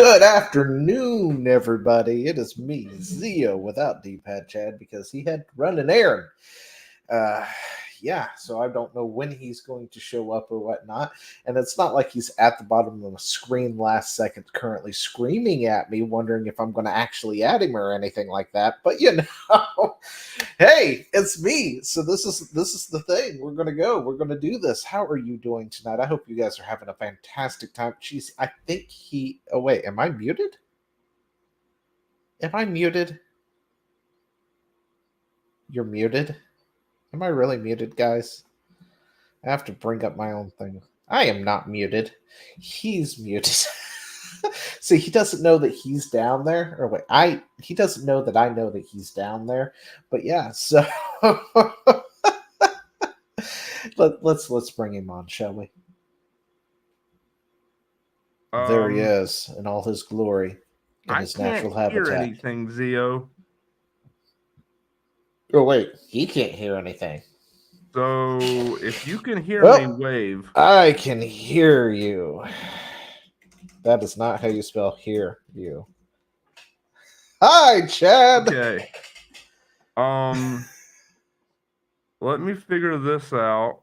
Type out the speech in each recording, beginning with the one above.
Good afternoon, everybody. It is me, Zio, without D-Pad Chad, because he had to run an errand. Uh, yeah, so I don't know when he's going to show up or whatnot. And it's not like he's at the bottom of the screen last second, currently screaming at me, wondering if I'm going to actually add him or anything like that. But hey, it's me. So this is the thing. We're going to go. We're going to do this. How are you doing tonight? I hope you guys are having a fantastic time. Jeez, I think he. Oh wait, am I muted? Am I muted? You're muted. Am I really muted, guys? I have to bring up my own thing. I am not muted. He's muted. See, he doesn't know that he's down there. Or wait, he doesn't know that I know that he's down there. But yeah, so let's bring him on, shall we? There he is in all his glory, in his natural habitat. I can't hear anything, Zio. Oh wait, he can't hear anything. So if you can hear me, wave. I can hear you. That is not how you spell hear you. Hi, Chad. Okay. Let me figure this out.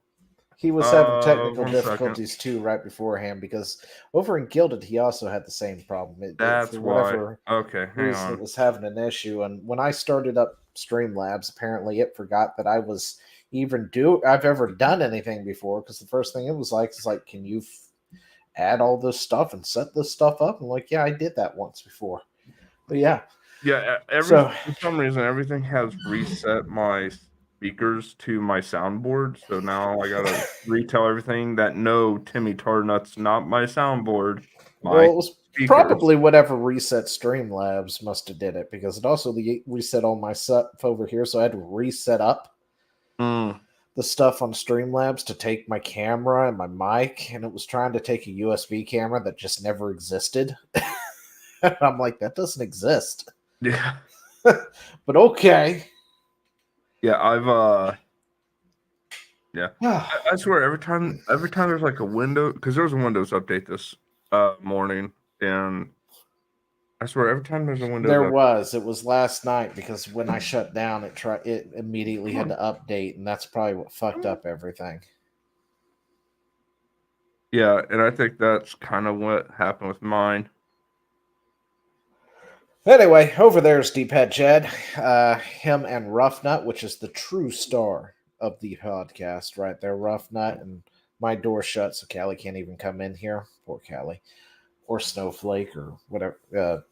He was having technical difficulties too right beforehand because over in Gilded he also had the same problem. That's why. Okay, hang on. It was having an issue, and when I started up Streamlabs, apparently it forgot that I've ever done anything before. Because the first thing it was like is like, can you add all this stuff and set this stuff up? I'm like, yeah, I did that once before. But yeah, for some reason everything has reset my speakers to my soundboard, so now I gotta retell everything that no, Timmy Tarnut's not my soundboard. Well, it was probably whatever reset Streamlabs must have did it, because it also reset all my stuff over here, so I had to reset up the stuff on Streamlabs to take my camera and my mic, and it was trying to take a USB camera that just never existed. I'm like, that doesn't exist. Yeah. But okay. Yeah, I swear every time there's like a window, because there was a Windows update this morning, and I swear every time there's a Windows it was last night, because when I shut down it immediately had to update, and that's probably what fucked up everything. Yeah, and I think that's kind of what happened with mine. Anyway, over there's D-Pad Chad, him and Rough Nut, which is the true star of the podcast right there. Rough Nut, and my door shut, so Callie can't even come in here. Poor Callie. Or Snowflake, or whatever,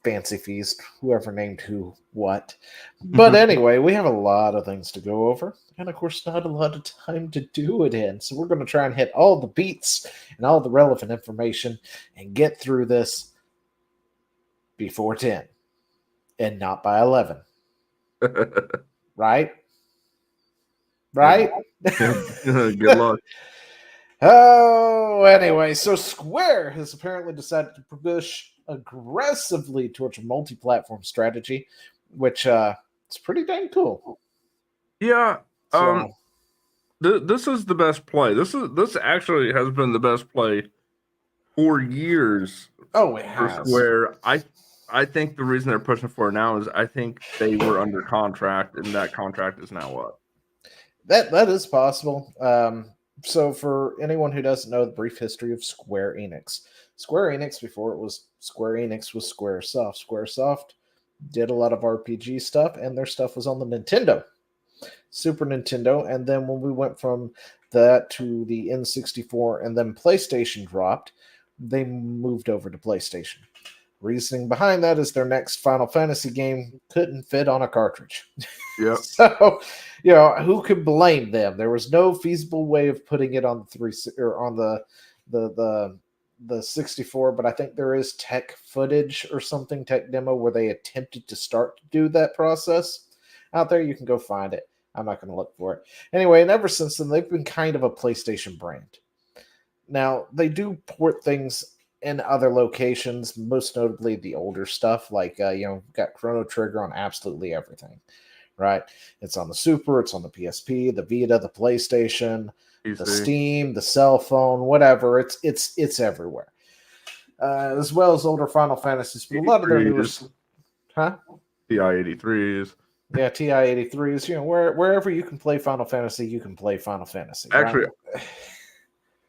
Fancy Feast, whoever named who what. But anyway, we have a lot of things to go over, and of course not a lot of time to do it in, so we're going to try and hit all the beats and all the relevant information and get through this before 10 and not by 11. Right? Good luck. Oh, anyway, so Square has apparently decided to push aggressively towards a multi-platform strategy, which it's pretty dang cool. Yeah. This is the best play. This actually has been the best play for years. Oh, it has. Square. I think the reason they're pushing for it now is I think they were under contract, and that contract is now up. That is possible. So for anyone who doesn't know the brief history of Square Enix, before it was Square Enix, was Squaresoft. Squaresoft did a lot of RPG stuff, and their stuff was on the Nintendo, Super Nintendo, and then when we went from that to the N64, and then PlayStation dropped, they moved over to PlayStation. Reasoning behind that is their next Final Fantasy game couldn't fit on a cartridge. Yeah. So, who could blame them? There was no feasible way of putting it on the 64, but I think there is tech footage or something, tech demo, where they attempted to start to do that process. Out there, you can go find it. I'm not going to look for it. Anyway, and ever since then, they've been kind of a PlayStation brand. Now, they do port things in other locations, most notably the older stuff, like, got Chrono Trigger on absolutely everything, right? It's on the Super, it's on the PSP, the Vita, the PlayStation, the Steam, the cell phone, whatever. It's everywhere. as well as older Final Fantasies. But a lot of their newer, huh? TI-83s. Yeah, TI-83s. You know, wherever you can play Final Fantasy, you can play Final Fantasy. Actually, right?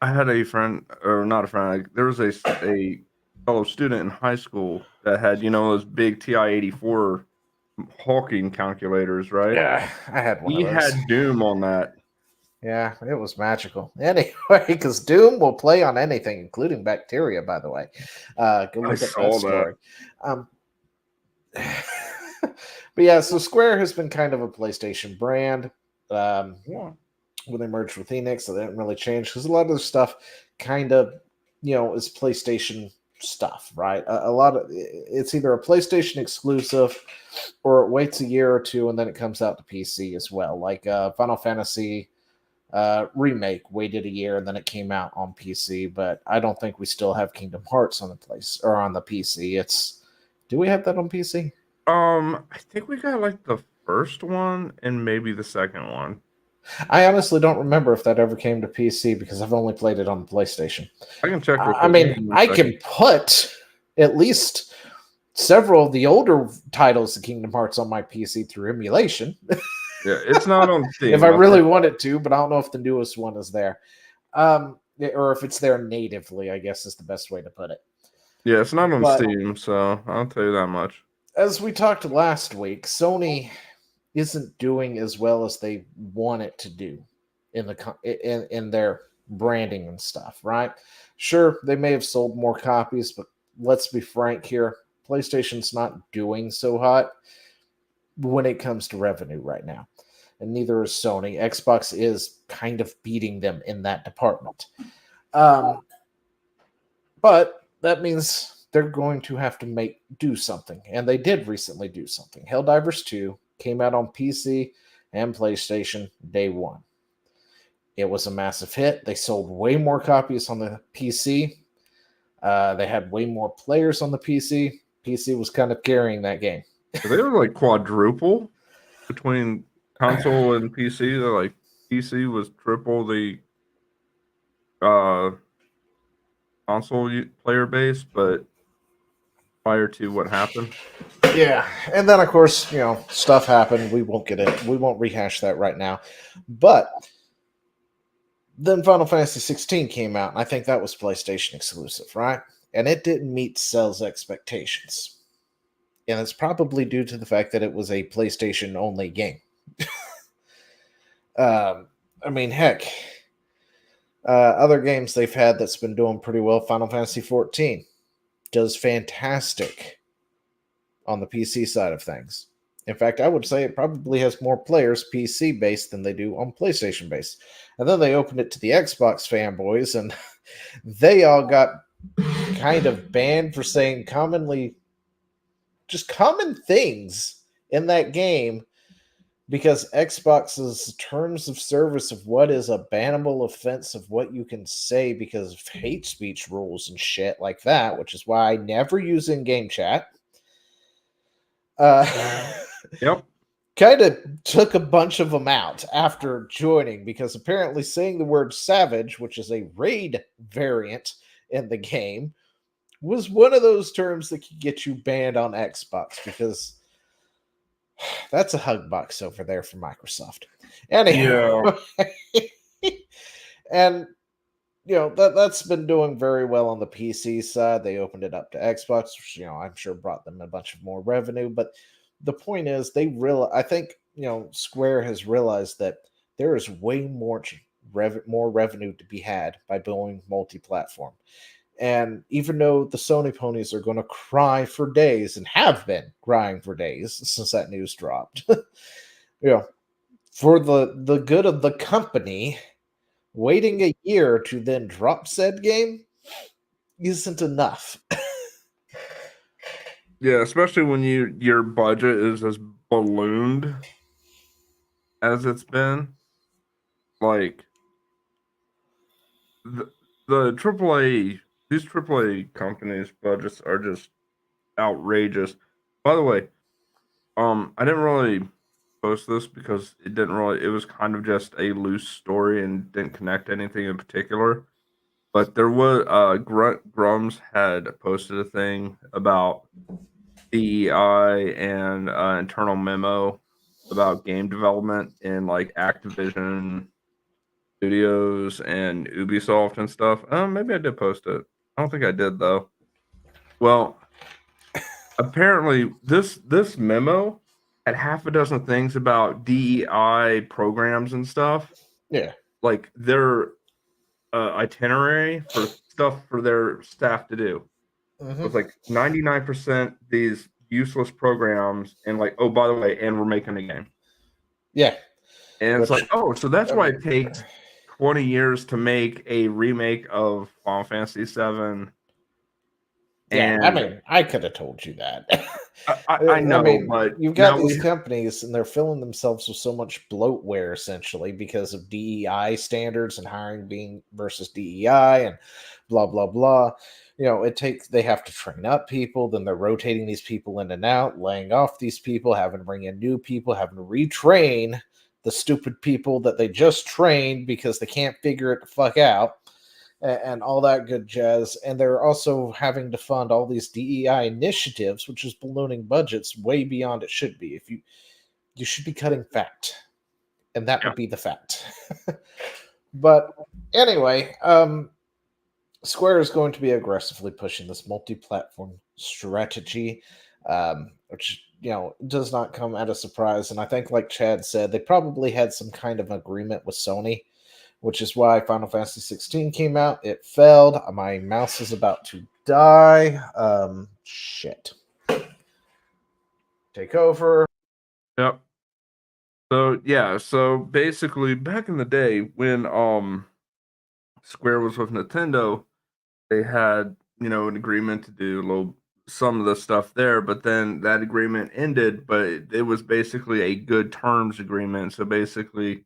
I had a friend, or not a friend. There was a fellow student in high school that had those big TI-84 Hawking calculators, right? Yeah, I had one He of those. had Doom on that. Yeah, it was magical. Anyway, because Doom will play on anything, including bacteria, by the way. Go look at that story. But yeah, so Square has been kind of a PlayStation brand. Yeah. When they merged with Enix, so they didn't really change because a lot of the stuff kind of, is PlayStation stuff, right? A lot of it's either a PlayStation exclusive or it waits a year or two and then it comes out to PC as well. Like Final Fantasy remake waited a year and then it came out on PC, but I don't think we still have Kingdom Hearts on the place or on the PC. Do we have that on PC? I think we got like the first one and maybe the second one. I honestly don't remember if that ever came to PC because I've only played it on the PlayStation. I can check real I quick. mean, I can put at least several of the older titles of Kingdom Hearts on my PC through emulation. Yeah, it's not on Steam. If I really wanted to, but I don't know if the newest one is there. Or if it's there natively, I guess is the best way to put it. Yeah, it's not on Steam, so I'll tell you that much. As we talked last week, Sony isn't doing as well as they want it to do in their branding and stuff, right? Sure, they may have sold more copies, but let's be frank here. PlayStation's not doing so hot when it comes to revenue right now. And neither is Sony. Xbox is kind of beating them in that department. But that means they're going to have to do something. And they did recently do something. Helldivers 2 came out on PC and PlayStation day one. It was a massive hit. They sold way more copies on the PC. They had way more players on the PC. PC was kind of carrying that game. They were like quadruple between console and PC. They're like PC was triple the console player base, but prior to what happened. Yeah, and then of course, stuff happened. We won't rehash that right now. But then Final Fantasy 16 came out, and I think that was PlayStation exclusive, right? And it didn't meet sales expectations. And it's probably due to the fact that it was a PlayStation only game. I mean, heck, other games they've had that's been doing pretty well. Final Fantasy 14 does fantastic on the PC side of things. In fact, I would say it probably has more players PC based than they do on PlayStation based. And then they opened it to the Xbox fanboys, and they all got kind of banned for saying common things in that game because Xbox's terms of service of what is a bannable offense of what you can say because of hate speech rules and shit like that, which is why I never use in-game chat. Yep. Kind of took a bunch of them out after joining because apparently saying the word savage, which is a raid variant in the game, was one of those terms that could get you banned on Xbox because that's a hug box over there for Microsoft. Anyway, yeah. And that's been doing very well on the PC side. They opened it up to Xbox, which I'm sure brought them a bunch of more revenue. But the point is, I think Square has realized that there is way more revenue to be had by going multi-platform. And even though the Sony ponies are going to cry for days and have been crying for days since that news dropped, for the good of the company, waiting a year to then drop said game isn't enough. Yeah, especially when your budget is as ballooned as it's been. Like the AAA, these AAA companies' budgets are just outrageous. By the way, I didn't really post this because it was kind of just a loose story and didn't connect anything in particular. But there was Grums had posted a thing about DEI and internal memo about game development in like Activision Studios and Ubisoft and stuff. Maybe I did post it. I don't think I did though. Well, apparently this memo had half a dozen things about DEI programs and stuff, Yeah. like their itinerary for stuff for their staff to do. It was like 99% these useless programs, and like, oh, by the way, and we're making a game. Yeah. And it's like, oh, so that's why mean, it takes 20 years to make a remake of Final Fantasy VII. Yeah, And I mean, I could have told you that. I know, but you've got these companies and they're filling themselves with so much bloatware essentially because of DEI standards and hiring being versus DEI and blah blah blah. They have to train up people, then they're rotating these people in and out, laying off these people, having to bring in new people, having to retrain the stupid people that they just trained because they can't figure it the fuck out and all that good jazz. And they're also having to fund all these DEI initiatives, which is ballooning budgets way beyond it should be. If you should be cutting fat, and that would be the fat. But anyway, Square is going to be aggressively pushing this multi-platform strategy, which does not come at a surprise. And I think, like Chad said, they probably had some kind of agreement with Sony, which is why Final Fantasy 16 came out. It failed. My mouse is about to die. Shit. Take over. Yep. So basically back in the day when Square was with Nintendo, they had, an agreement to do some of the stuff there, but then that agreement ended, but it was basically a good terms agreement. So basically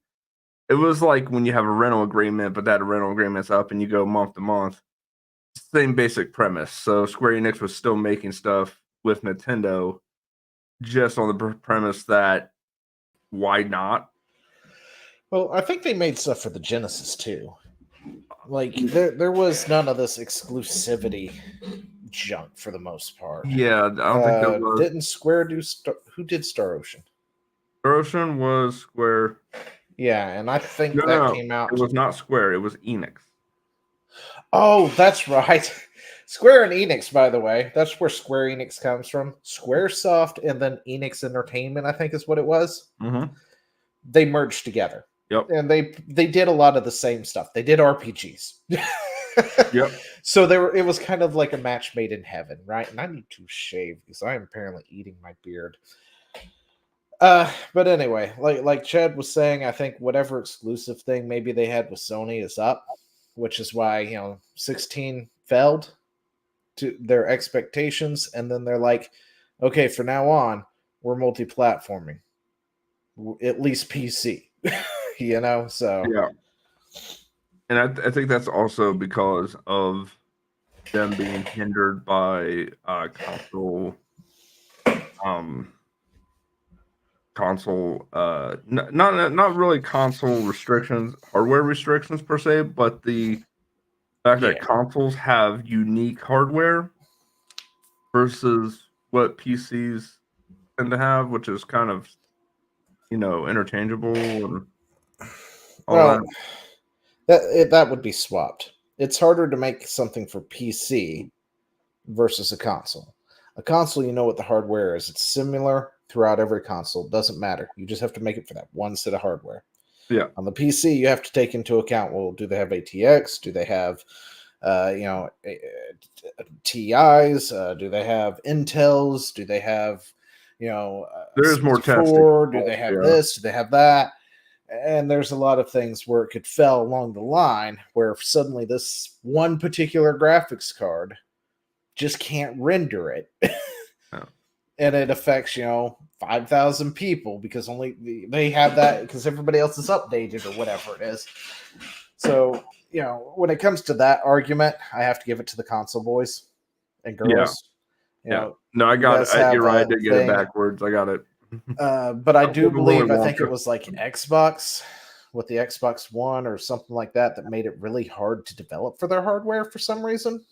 it was like when you have a rental agreement, but that rental agreement's up and you go month to month. Same basic premise. So Square Enix was still making stuff with Nintendo just on the premise that why not? Well, I think they made stuff for the Genesis too. Like there was none of this exclusivity junk for the most part. Yeah, I don't think there was. Didn't Square do who did Star Ocean? Star Ocean was Square. Yeah, and I think No, came out. It was not Square. It was Enix. Oh, that's right. Square and Enix, by the way. That's where Square Enix comes from. Squaresoft and then Enix Entertainment, I think is what it was. Mm-hmm. They merged together. Yep. And they did a lot of the same stuff. They did RPGs. Yep. So it was kind of like a match made in heaven, right? And I need to shave because I am apparently eating my beard. But anyway, like Chad was saying, I think whatever exclusive thing maybe they had with Sony is up, which is why 16 failed to their expectations, and then they're like, okay, from now on, we're multi-platforming, at least PC. So yeah. And I think that's also because of them being hindered by console not really console restrictions, hardware restrictions per se, but the fact that consoles have unique hardware versus what PCs tend to have, which is kind of interchangeable and all that would be swapped. It's harder to make something for PC versus a console. A console, you know what the hardware is. It's similar throughout every console. It doesn't matter. You just have to make it for that one set of hardware. Yeah. On the PC, you have to take into account, well, do they have ATX? Do they have, TIs? Do they have Intels? Do they have, there's more testing. Do they have this? Do they have that? And there's a lot of things where it could fall along the line where suddenly this one particular graphics card just can't render it. Oh. And it affects 5,000 people because only they have that because everybody else is updated or whatever it is. So when it comes to that argument, I have to give it to the console boys and girls. No, I got it. You're right. I did get it backwards. I got it. But I do believe I think it was like Xbox with the Xbox One or something like that made it really hard to develop for their hardware for some reason.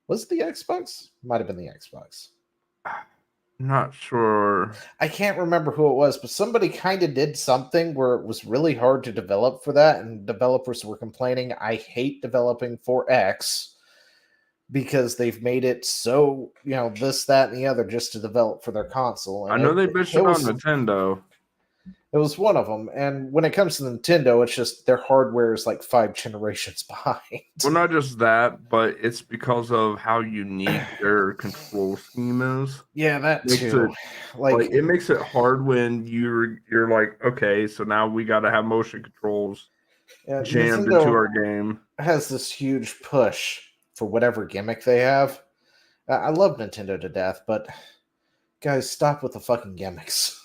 Was it the Xbox? Might have been the Xbox. Not sure. I can't remember who it was, but somebody kind of did something where it was really hard to develop for that, and developers were complaining, I hate developing for X because they've made it so, this, that, and the other just to develop for their console. And I know they bitched about Nintendo. It was one of them. And when it comes to Nintendo, it's just their hardware is like 5 generations behind. Well, not just that, but it's because of how unique their control scheme is. Yeah, that too. Like it makes it hard when you're like, okay, so now we got to have motion controls jammed Nintendo into our game. Has this huge push for whatever gimmick they have. I love Nintendo to death, but guys, stop with the fucking gimmicks.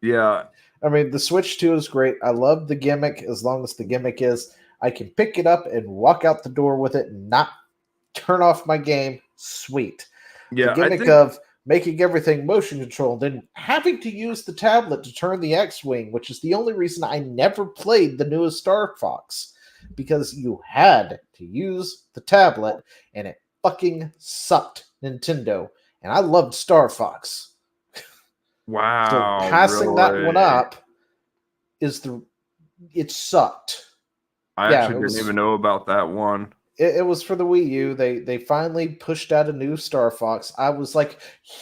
Yeah. I mean, the Switch 2 is great. I love the gimmick as long as the gimmick is I can pick it up and walk out the door with it and not turn off my game. Sweet. Yeah, the gimmick of making everything motion controlled and having to use the tablet to turn the X-Wing, which is the only reason I never played the newest Star Fox, because you had to use the tablet and it fucking sucked, Nintendo. And I loved Star Fox. Wow. So passing that one up it sucked. I actually didn't even know about that one. It was for the Wii U. They finally pushed out a new Star Fox. I was like,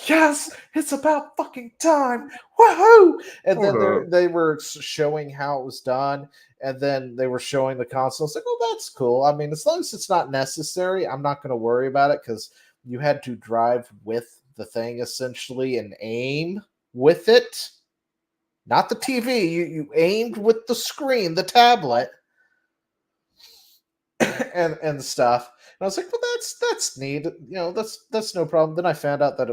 yes, it's about fucking time. Woohoo! And then they were showing how it was done. And then they were showing the console. I was like, oh, that's cool. I mean, as long as it's not necessary, I'm not going to worry about it because you had to drive with the thing essentially and aim with it. Not the TV. You aimed with the screen, the tablet. and stuff. And I was like, well, that's neat. That's no problem. Then I found out that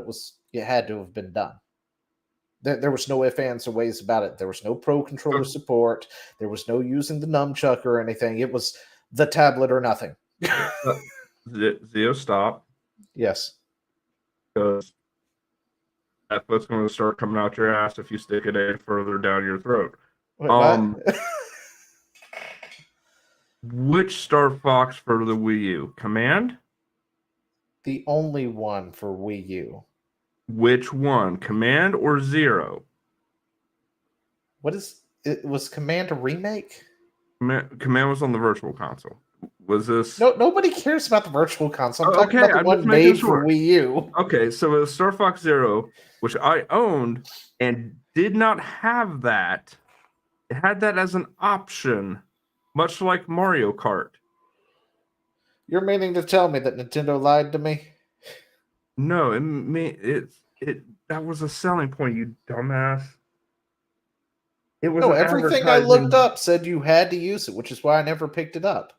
it had to have been done. There was no ifs, ands, or ways about it. There was no pro controller support. There was no using the nunchuck or anything. It was the tablet or nothing. Zio, stop. Yes. Because that foot's going to start coming out your ass if you stick it any further down your throat. Wait, Which Star Fox for the Wii U? Command? The only one for Wii U. Which one? Command or Zero? What is it? Was Command a remake? Command was on the Virtual Console. Was this? No, nobody cares about the Virtual Console. I'm talking about the one made for Wii U. Okay, so it was Star Fox Zero, which I owned and did not have that. It had that as an option, much like Mario Kart. You're meaning to tell me that Nintendo lied to me? No, that was a selling point, you dumbass. It was everything I looked up said you had to use it, which is why I never picked it up.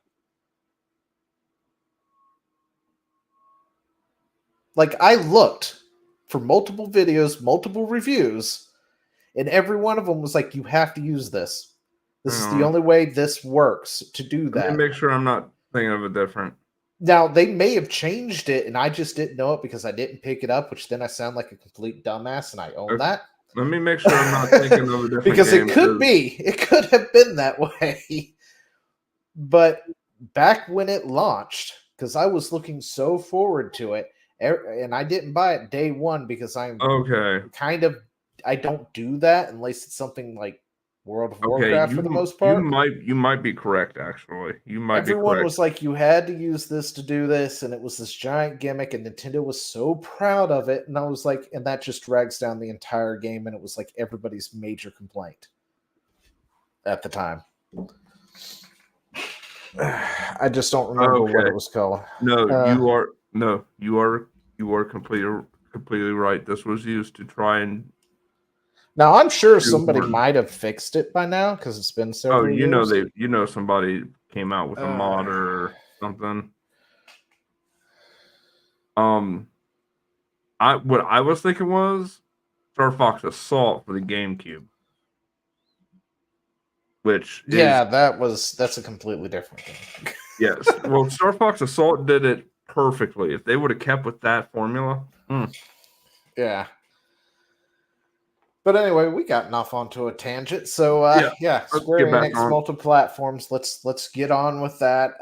Like, I looked for multiple videos, multiple reviews, and every one of them was like, you have to use this. This is the only way this works to do that. Let me make sure I'm not thinking of it different. Now, they may have changed it, and I just didn't know it because I didn't pick it up, which then I sound like a complete dumbass, and I own that. Let me make sure I'm not thinking of a different because game. It could have been that way. But back when it launched, because I was looking so forward to it, and I didn't buy it day one because I'm I don't do that unless it's something like World of Warcraft for the most part. You might be correct, actually. Everyone was like, you had to use this to do this, and it was this giant gimmick, and Nintendo was so proud of it, and I was like, and that just drags down the entire game, and it was like everybody's major complaint at the time. I just don't remember what it was called. You are completely right. This was used to try and. Now I'm sure somebody might have fixed it by now because it's been several years. Somebody came out with a mod or something. What I was thinking was Star Fox Assault for the GameCube, that's a completely different thing. Yes, well, Star Fox Assault did it perfectly. If they would have kept with that formula, yeah. But anyway, we gotten off onto a tangent. So Yeah, yeah, let's Square get back Enix on. multi-platforms. Let's get on with that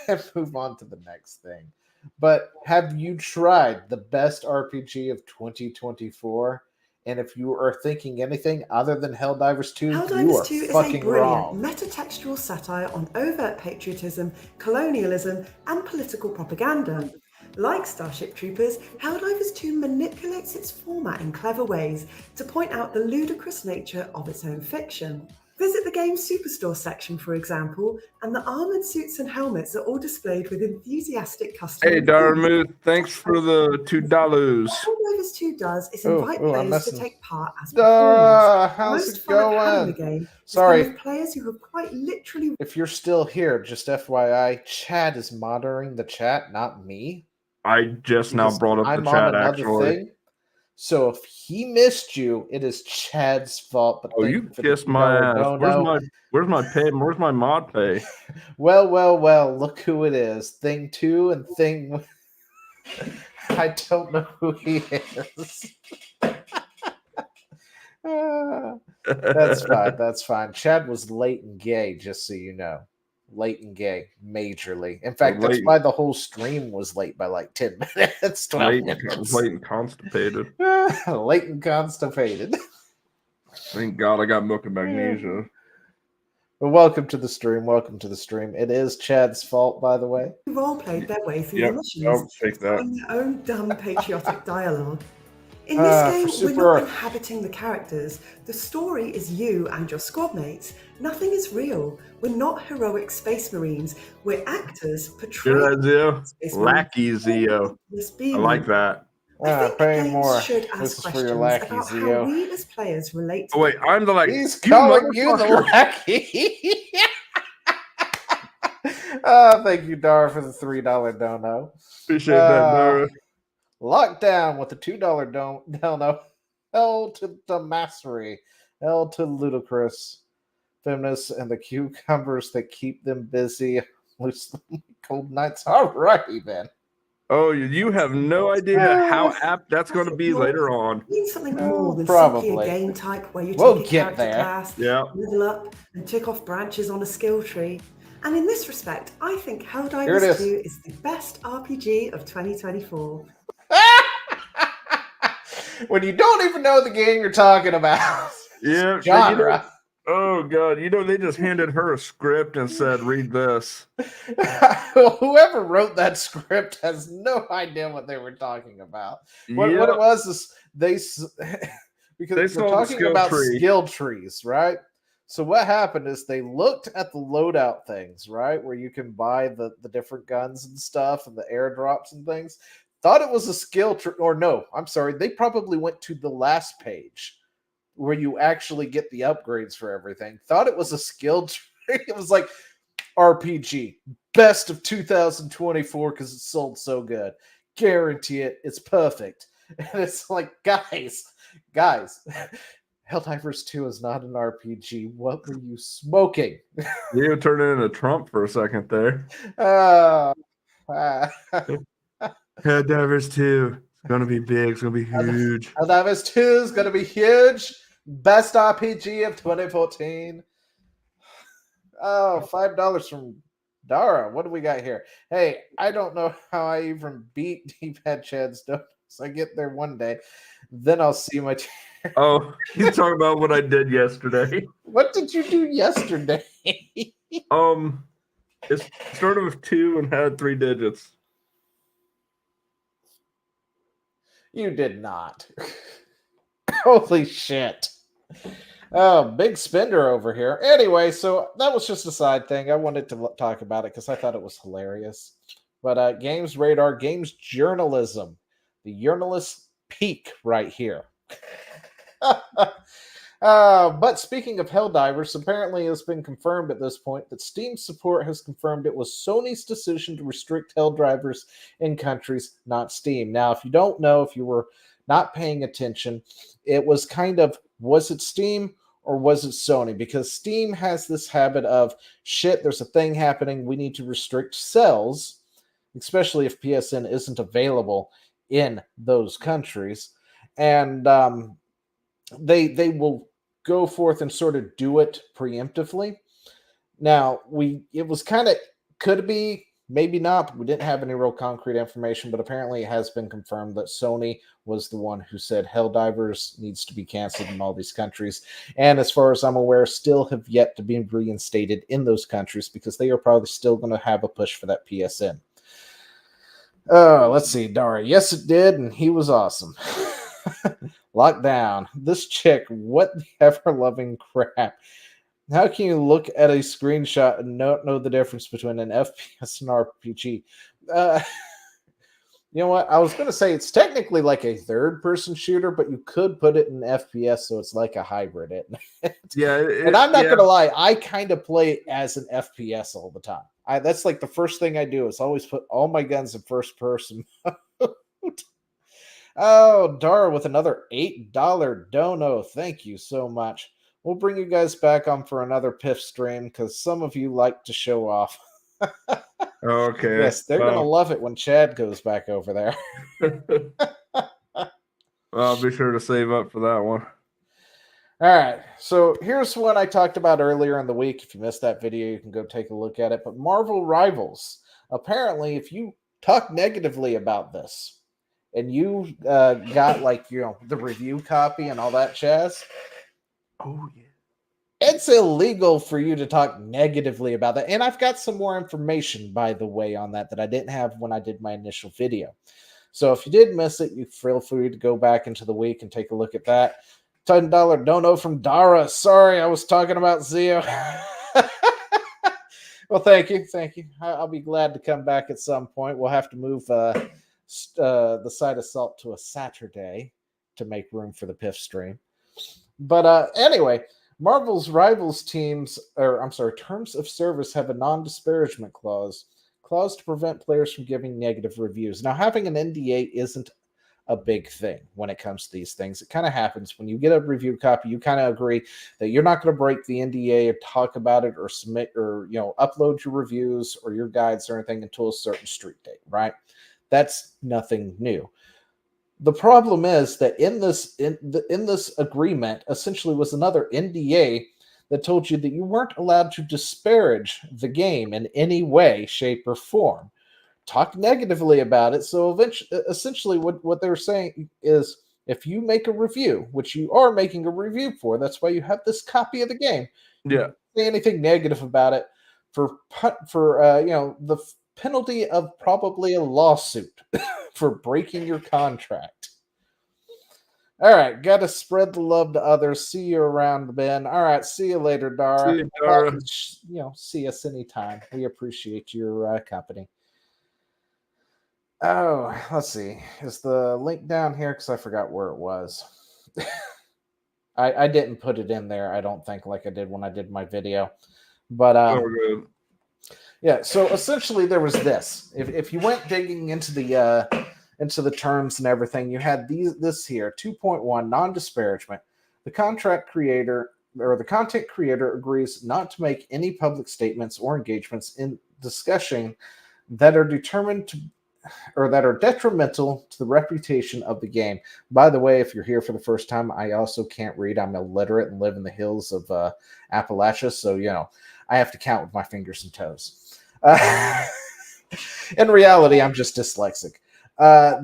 and move on to the next thing. But have you tried the best RPG of 2024? And if you are thinking anything other than Helldivers 2, you Helldivers are 2 is a fucking brilliant wrong. metatextual satire on overt patriotism, colonialism, and political propaganda. Like Starship Troopers, Helldivers 2 manipulates its format in clever ways to point out the ludicrous nature of its own fiction. Visit the game's Superstore section, for example, and the armoured suits and helmets are all displayed with enthusiastic customer Hey, reviews. Darmuth, thanks for the $2. Helldivers 2 does is Oh, invite I'm players to missing. take part as performers. How's Most it fun I've had in the going? game has been Sorry. with players who have quite literally. If you're still here, just FYI, Chad is monitoring the chat, not me. I just now Because brought up I'm the on chat, another actually. thing. So if he missed you, it is Chad's fault. But Oh, thank you you for the kissed my ass. dono. Where's my pay? Where's my mod pay? Well, look who it is. Thing 2 and Thing... I don't know who he is. That's fine. Chad was late and gay, just so you know. Late and gay, majorly. In fact, that's why the whole stream was late by like 10 minutes, 12 minutes. Late and constipated. Late and constipated. Thank God I got milk and magnesia. Well, welcome to the stream. Welcome to the stream. It is Chad's fault, by the way. Role-played their way through the missions, take that. in their own dumb patriotic dialogue. In this game, we're not inhabiting the characters. The story is you and your squad mates. Nothing is real. We're not heroic space marines. We're actors portraying Lackey Zio. I like that. I think pay games more. should This ask is for your questions lackey, about Zio. how we as players relate to Oh wait, I'm the lackey. He's calling you the lackey. Thank you, Dara, for the $3 dono. Appreciate that, Dara. Lockdown with the $2 dono. L to the mastery. L to ludicrous. Feminists and the cucumbers that keep them busy. Loose cold nights. Alrighty then. Oh, you have no idea how apt that's going to be later on. You need something more than probably simply a game type where you We'll take a get character there. class, Yeah. level up, and tick off branches on a skill tree. And in this respect, I think Here it Helldivers is. 2 is the best RPG of 2024. When you don't even know the game you're talking about. Yeah, genre. Oh God! They just handed her a script and said, "Read this." Whoever wrote that script has no idea what they were talking about. What it was is because they're talking about skill trees, right? So what happened is they looked at the loadout things, right, where you can buy the different guns and stuff and the airdrops and things. Thought it was a skill tree, or no, I'm sorry, they probably went to the last page where you actually get the upgrades for everything. Thought it was a skill tree. It was like RPG, best of 2024 because it sold so good. Guarantee it. It's perfect. And it's like, guys, Helldivers 2 is not an RPG. What were you smoking? You turned into Trump for a second there. Helldivers 2. It's going to be big. It's going to be huge. Helldivers 2 is going to be huge. Best RPG of 2014. Oh, $5 from Dara. What do we got here? Hey, I don't know how I even beat Deep Head Chad's donuts. I get there one day. Then I'll see my... Oh, he's talking about what I did yesterday. What did you do yesterday? It started with 2 and had 3 digits. You did not. Holy shit. Oh, big spender over here. Anyway, so that was just a side thing. I wanted to talk about it because I thought it was hilarious. But Games Radar, games journalism. The journalist peak right here. But speaking of Helldivers, apparently it's been confirmed at this point that Steam support has confirmed it was Sony's decision to restrict Helldivers in countries, not Steam. Now, if you don't know, if you were not paying attention, it was kind of, was it Steam or was it Sony? Because Steam has this habit of, shit, there's a thing happening, we need to restrict sales, especially if PSN isn't available in those countries. And they will go forth and sort of do it preemptively. Now, it was kind of, could be, maybe not, but we didn't have any real concrete information, but apparently it has been confirmed that Sony was the one who said Helldivers needs to be canceled in all these countries. And as far as I'm aware, still have yet to be reinstated in those countries because they are probably still going to have a push for that PSN. Oh, let's see, Dara. Yes, it did, and he was awesome. Lockdown. This chick, what the ever-loving crap. How can you look at a screenshot and not know the difference between an FPS and RPG? You know what? I was going to say it's technically like a third-person shooter, but you could put it in FPS, so it's like a hybrid. Yeah, and I'm not going to lie, I kind of play it as an FPS all the time. That's like the first thing I do is always put all my guns in first person. Oh, Dara with another $8 dono. Thank you so much. We'll bring you guys back on for another Piff stream because some of you like to show off. Okay. Yes, they're going to love it when Chad goes back over there. Well, I'll be sure to save up for that one. All right, so here's one I talked about earlier in the week. If you missed that video, you can go take a look at it. But Marvel Rivals, apparently, if you talk negatively about this and you got the review copy and all that jazz, oh yeah, it's illegal for you to talk negatively about that. And I've got some more information, by the way, on that I didn't have when I did my initial video. So if you did miss it, you feel free to go back into the week and take a look at that. $10 dono from Dara. Sorry, I was talking about Zio. Well, thank you. I'll be glad to come back at some point. We'll have to move the side assault to a Saturday to make room for the Piff stream. But anyway, Marvel's Rivals terms of service have a non-disparagement clause to prevent players from giving negative reviews. Now, having an NDA isn't a big thing when it comes to these things. It kind of happens when you get a review copy. You kind of agree that you're not going to break the NDA or talk about it or submit or upload your reviews or your guides or anything until a certain street date, right? That's nothing new. The problem is that in this agreement essentially was another NDA that told you that you weren't allowed to disparage the game in any way, shape, or form. Talk negatively about it. So essentially what they're saying is if you make a review, which you are making a review for, that's why you have this copy of the game. Yeah. Say anything negative about it for the penalty of probably a lawsuit for breaking your contract. All right, got to spread the love to others. See you around, Ben. All right, see you later, Dara. See you, Dara. See us anytime. We appreciate your company. Oh, let's see. Is the link down here? Because I forgot where it was. I didn't put it in there, I don't think, like I did when I did my video. But good. Yeah, so essentially there was this. If you went digging into the terms and everything, you had this here, 2.1, non-disparagement. The content creator agrees not to make any public statements or engagements in discussion that are detrimental to the reputation of the game. By the way, if you're here for the first time, I also can't read. I'm illiterate and live in the hills of Appalachia, so I have to count with my fingers and toes. In reality, I'm just dyslexic.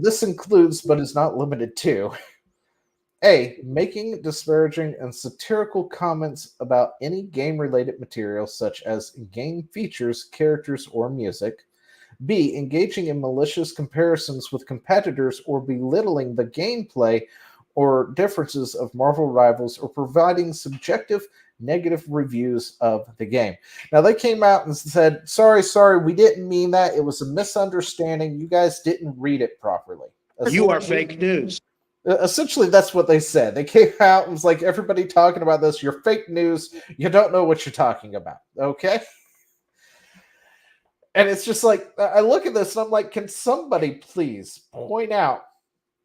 This includes, but is not limited to, A, making disparaging and satirical comments about any game-related material such as game features, characters, or music. B, engaging in malicious comparisons with competitors or belittling the gameplay or differences of Marvel Rivals or providing subjective negative reviews of the game. Now, they came out and said, sorry, we didn't mean that. It was a misunderstanding. You guys didn't read it properly. You are fake news. Essentially, that's what they said. They came out and was like, everybody talking about this, you're fake news. You don't know what you're talking about. Okay? And it's just like, I look at this and I'm like, can somebody please point out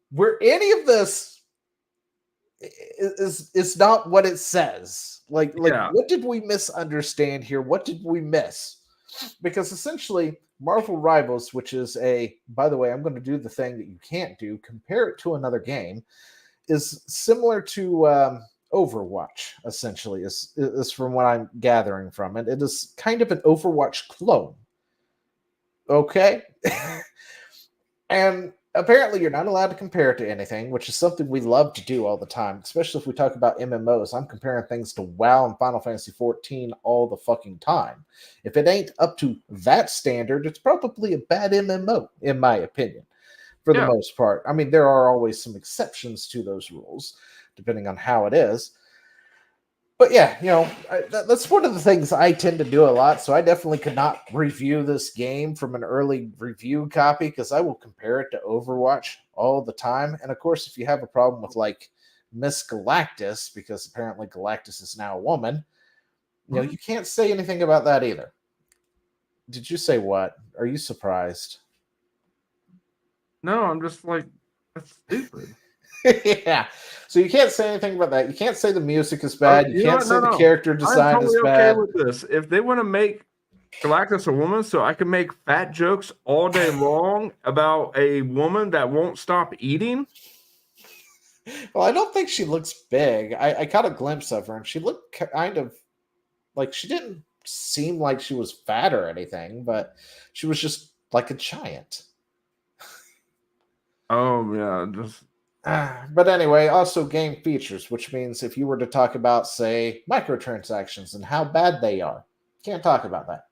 where any of this is not what it says? Like, What did we misunderstand here? What did we miss? Because essentially, Marvel Rivals, which is by the way, I'm going to do the thing that you can't do, compare it to another game, is similar to Overwatch, essentially, is from what I'm gathering from it. It is kind of an Overwatch clone. Okay? And apparently you're not allowed to compare it to anything, which is something we love to do all the time, especially if we talk about MMOs. I'm comparing things to WoW and Final Fantasy 14 all the fucking time. If it ain't up to that standard, it's probably a bad MMO, in my opinion, for the most part. I mean, there are always some exceptions to those rules, depending on how it is. But yeah, that's one of the things I tend to do a lot. So I definitely could not review this game from an early review copy because I will compare it to Overwatch all the time. And of course, if you have a problem with like Miss Galactus, because apparently Galactus is now a woman, you can't say anything about that either. Did you say what? Are you surprised? No, I'm just like, that's stupid. Yeah, so you can't say anything about that. You can't say the music is bad. You can't say the character design I'm totally is bad. okay with this. If they want to make Galactus a woman, so I can make fat jokes all day long about a woman that won't stop eating. Well, I don't think she looks big. I caught a glimpse of her, and she looked kind of like she didn't seem like she was fat or anything, but she was just like a giant. Oh yeah, just. But anyway, also game features, which means if you were to talk about, say, microtransactions and how bad they are, can't talk about that.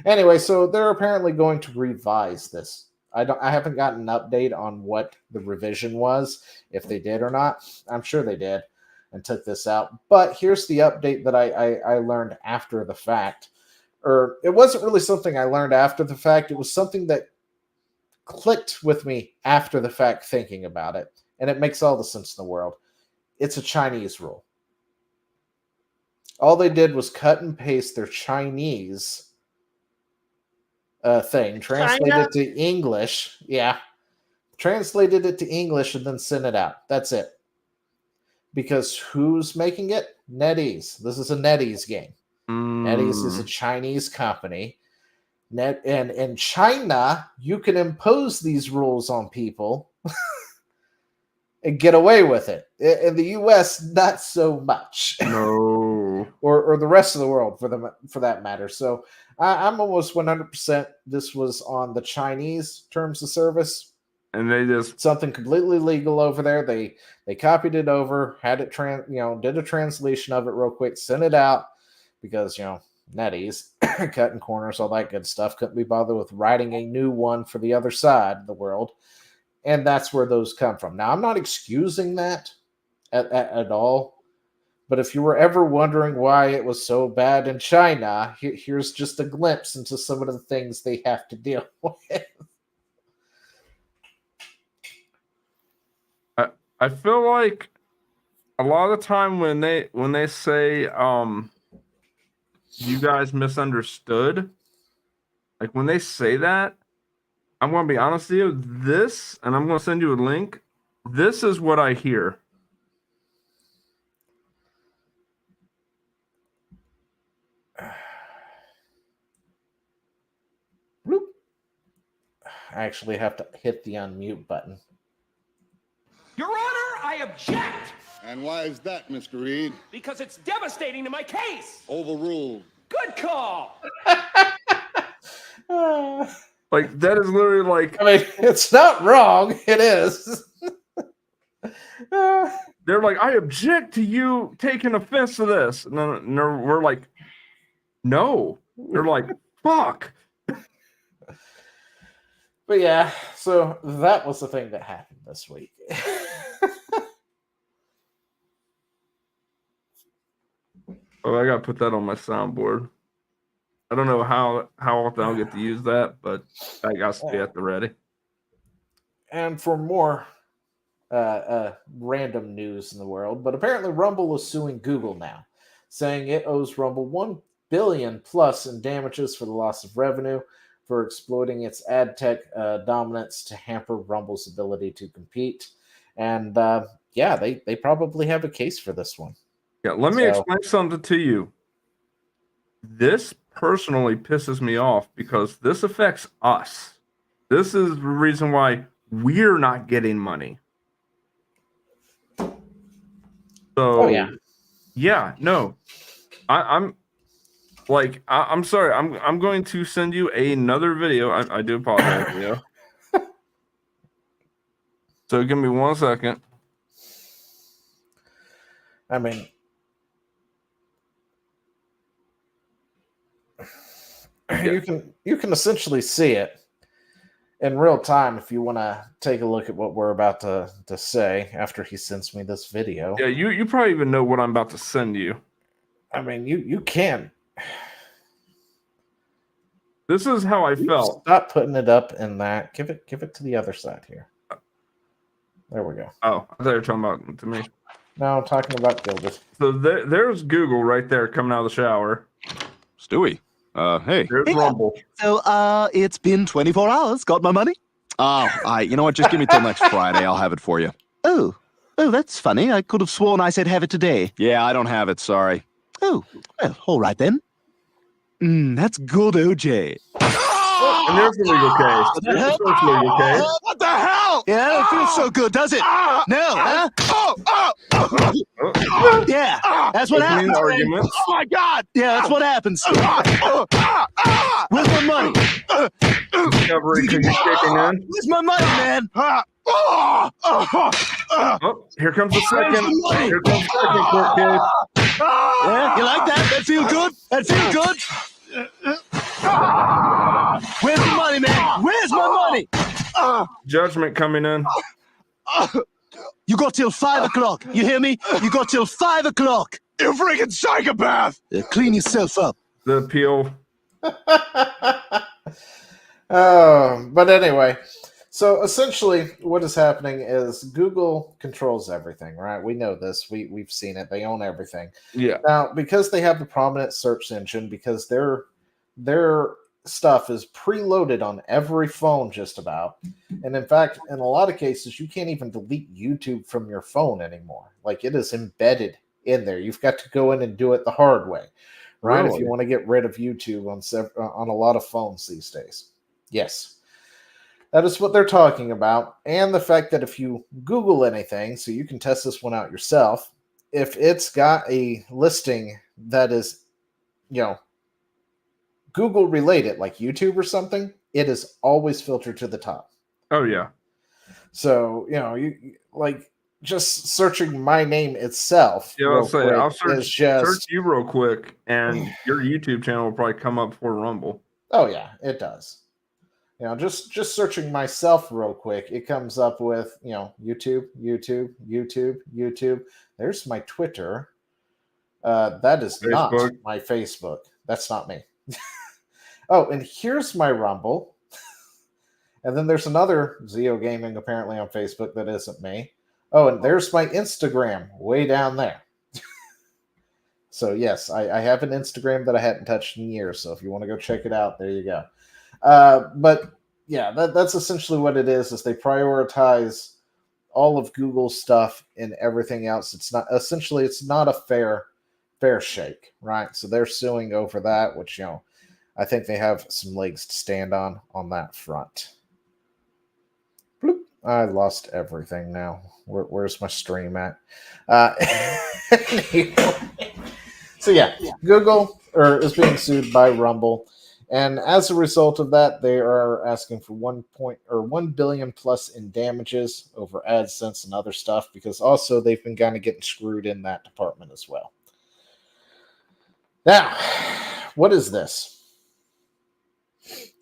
Anyway, so they're apparently going to revise this. I haven't gotten an update on what the revision was, if they did or not. I'm sure they did and took this out. But here's the update that I learned after the fact. Or it wasn't really something I learned after the fact. It was something that clicked with me after the fact thinking about it. And it makes all the sense in the world. It's a Chinese rule. All they did was cut and paste their Chinese thing, translated it to English. Yeah. Translated it to English and then sent it out. That's it. Because who's making it? NetEase. This is a NetEase game. NetEase is a Chinese company. And in China, you can impose these rules on people and get away with it. In the U.S., not so much. No. or the rest of the world, for that matter. So I'm almost 100% this was on the Chinese terms of service. And they just something completely legal over there. They copied it over, had it did a translation of it real quick, sent it out because NetEase, cutting corners, all that good stuff. Couldn't be bothered with writing a new one for the other side of the world. And that's where those come from. Now, I'm not excusing that at all. But if you were ever wondering why it was so bad in China, here's just a glimpse into some of the things they have to deal with. I feel like a lot of the time when they say you guys misunderstood, like when they say that, I'm going to be honest with you, this, and I'm going to send you a link, this is what I hear. I actually have to hit the unmute button. Your Honor, I object! And why is that, Mr. Reed? Because it's devastating to my case! Overruled. Good call! Like, that is literally like... I mean, it's not wrong. It is. They're like, I object to you taking offense to this. And then we're like, no. They're like, fuck. But yeah, so that was the thing that happened this week. Oh, I gotta put that on my soundboard. I don't know how often I'll get to use that, but I got to be at the ready. And for more random news in the world, but apparently Rumble is suing Google now, saying it owes Rumble $1 billion plus in damages for the loss of revenue for exploiting its ad tech dominance to hamper Rumble's ability to compete. And yeah, they probably have a case for this one. Yeah, let me explain something to you. This personally pisses me off because this affects us. This is the reason why we're not getting money. So, yeah. yeah, no, I'm sorry. I'm going to send you another video. I do apologize, Leo. So give me 1 second. I mean, you can essentially see it in real time if you want to take a look at what we're about to say after he sends me this video. Yeah, you probably even know what I'm about to send you. I mean, you can. This is how I felt. Stop putting it up in that. Give it to the other side here. There we go. Oh, I thought you were talking about to me. No, I'm talking about Gilbert. So there's Google right there coming out of the shower. Stewie, hey. There's Rumble. So, it's been 24 hours. Got my money? Oh, you know what? Just give me till next Friday. I'll have it for you. Oh, that's funny. I could have sworn I said have it today. Yeah, I don't have it. Sorry. Oh, well, all right then. That's good, OJ. And there's the legal case. There's the first legal case. What the hell? Yeah, it feels so good, does it? No, huh? Yeah, that's what Opening happens. arguments. Oh my God! Yeah, that's what happens. Where's my money? Discovery could be kicking in. Where's my money, man? Oh, here comes the second. Here comes the second court case. Yeah, you like that? That feel good? That feel good? Where's the money, man? Where's my money? Judgment coming in. You got till 5 o'clock. You hear me? You got till 5 o'clock. You freaking psychopath! Clean yourself up. The appeal. But anyway, so essentially what is happening is Google controls everything, right? We know this. We've seen it. They own everything. Yeah. Now, because they have the prominent search engine, because their stuff is preloaded on every phone just about. And in fact, in a lot of cases, you can't even delete YouTube from your phone anymore. Like, it is embedded in there. You've got to go in and do it the hard way, right? Really? If you want to get rid of YouTube on a lot of phones these days. Yes. That is what they're talking about. And the fact that if you Google anything, so you can test this one out yourself, if it's got a listing that is, Google related, like YouTube or something, it is always filtered to the top. Oh, yeah. So, you like just searching my name itself. Yeah, I'll say, I'll search you real quick, and your YouTube channel will probably come up for Rumble. Oh, yeah, it does. Just searching myself real quick, it comes up with, YouTube. There's my Twitter. That is not my Facebook. That's not me. Oh, and here's my Rumble. And then there's another Zeo Gaming apparently on Facebook that isn't me. Oh, and there's my Instagram way down there. So yes, I have an Instagram that I hadn't touched in years. So if you want to go check it out, there you go. But yeah, that's essentially what it is they prioritize all of Google's stuff and everything else. It's not a fair shake, right? So they're suing over that, which, I think they have some legs to stand on that front. Bloop. I lost everything now. Where's my stream at? So yeah, Google is being sued by Rumble. And as a result of that, they are asking for 1 billion plus in damages over AdSense and other stuff, because also they've been kind of getting screwed in that department as well. Now, what is this?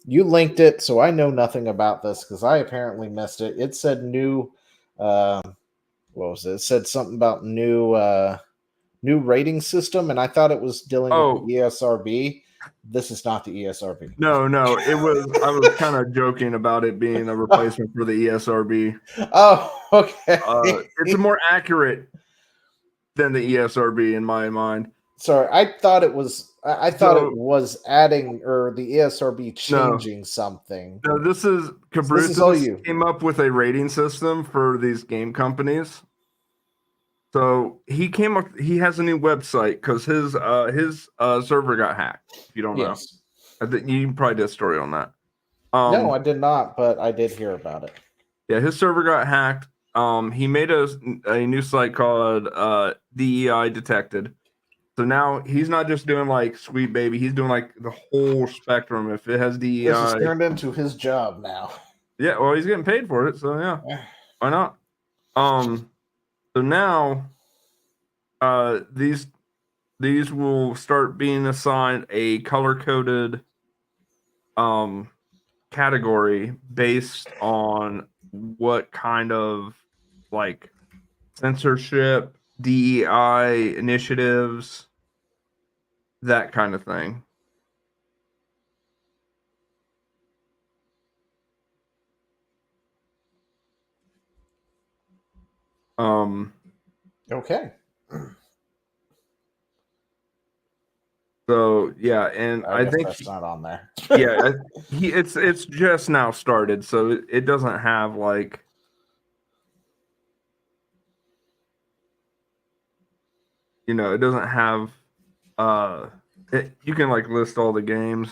You linked it, so I know nothing about this because I apparently missed it. It said new, what was it? It said something about new rating system, and I thought it was dealing with the ESRB. This is not the ESRB. No, it was. I was kind of joking about it being a replacement for the ESRB. Oh, okay. It's more accurate than the ESRB in my mind. Sorry, I thought it was. I thought it was adding or the ESRB changing something. No, this is Cabruthas came up with a rating system for these game companies. So he came up. He has a new website because his server got hacked. If you don't know, you probably did a story on that. No, I did not, but I did hear about it. Yeah, his server got hacked. he made a new site called DEI Detected. So now he's not just doing like Sweet Baby, he's doing like the whole spectrum. If it has DEI, This has turned into his job now. yeah, well, he's getting paid for it, so yeah, why not? So now, these will start being assigned a color coded category based on what kind of like censorship, DEI initiatives, that kind of thing. Okay. So yeah, and I guess think that's not on there. yeah, it's just now started, so it doesn't have like it doesn't have you can like list all the games.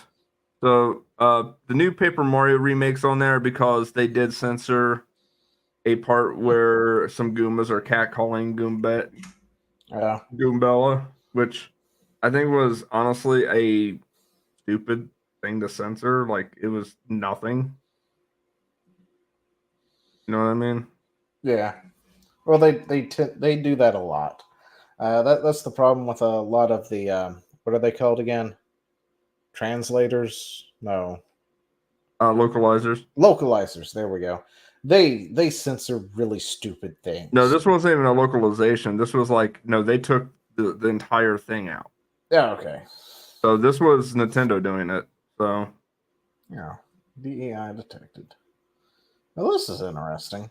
So the new Paper Mario remakes on there because they did censor a part where some Goombas are catcalling Goombella, which I think was honestly a stupid thing to censor. Like it was nothing. You know what I mean? Yeah. Well, they do that a lot. That's the problem with a lot of the what are they called again? Translators? No, Localizers. localizers. There we go. They censor really stupid things. No, this wasn't even a localization. This was like they took the entire thing out. Yeah. Okay. So this was Nintendo doing it. So yeah, DEI detected. Well, this is interesting.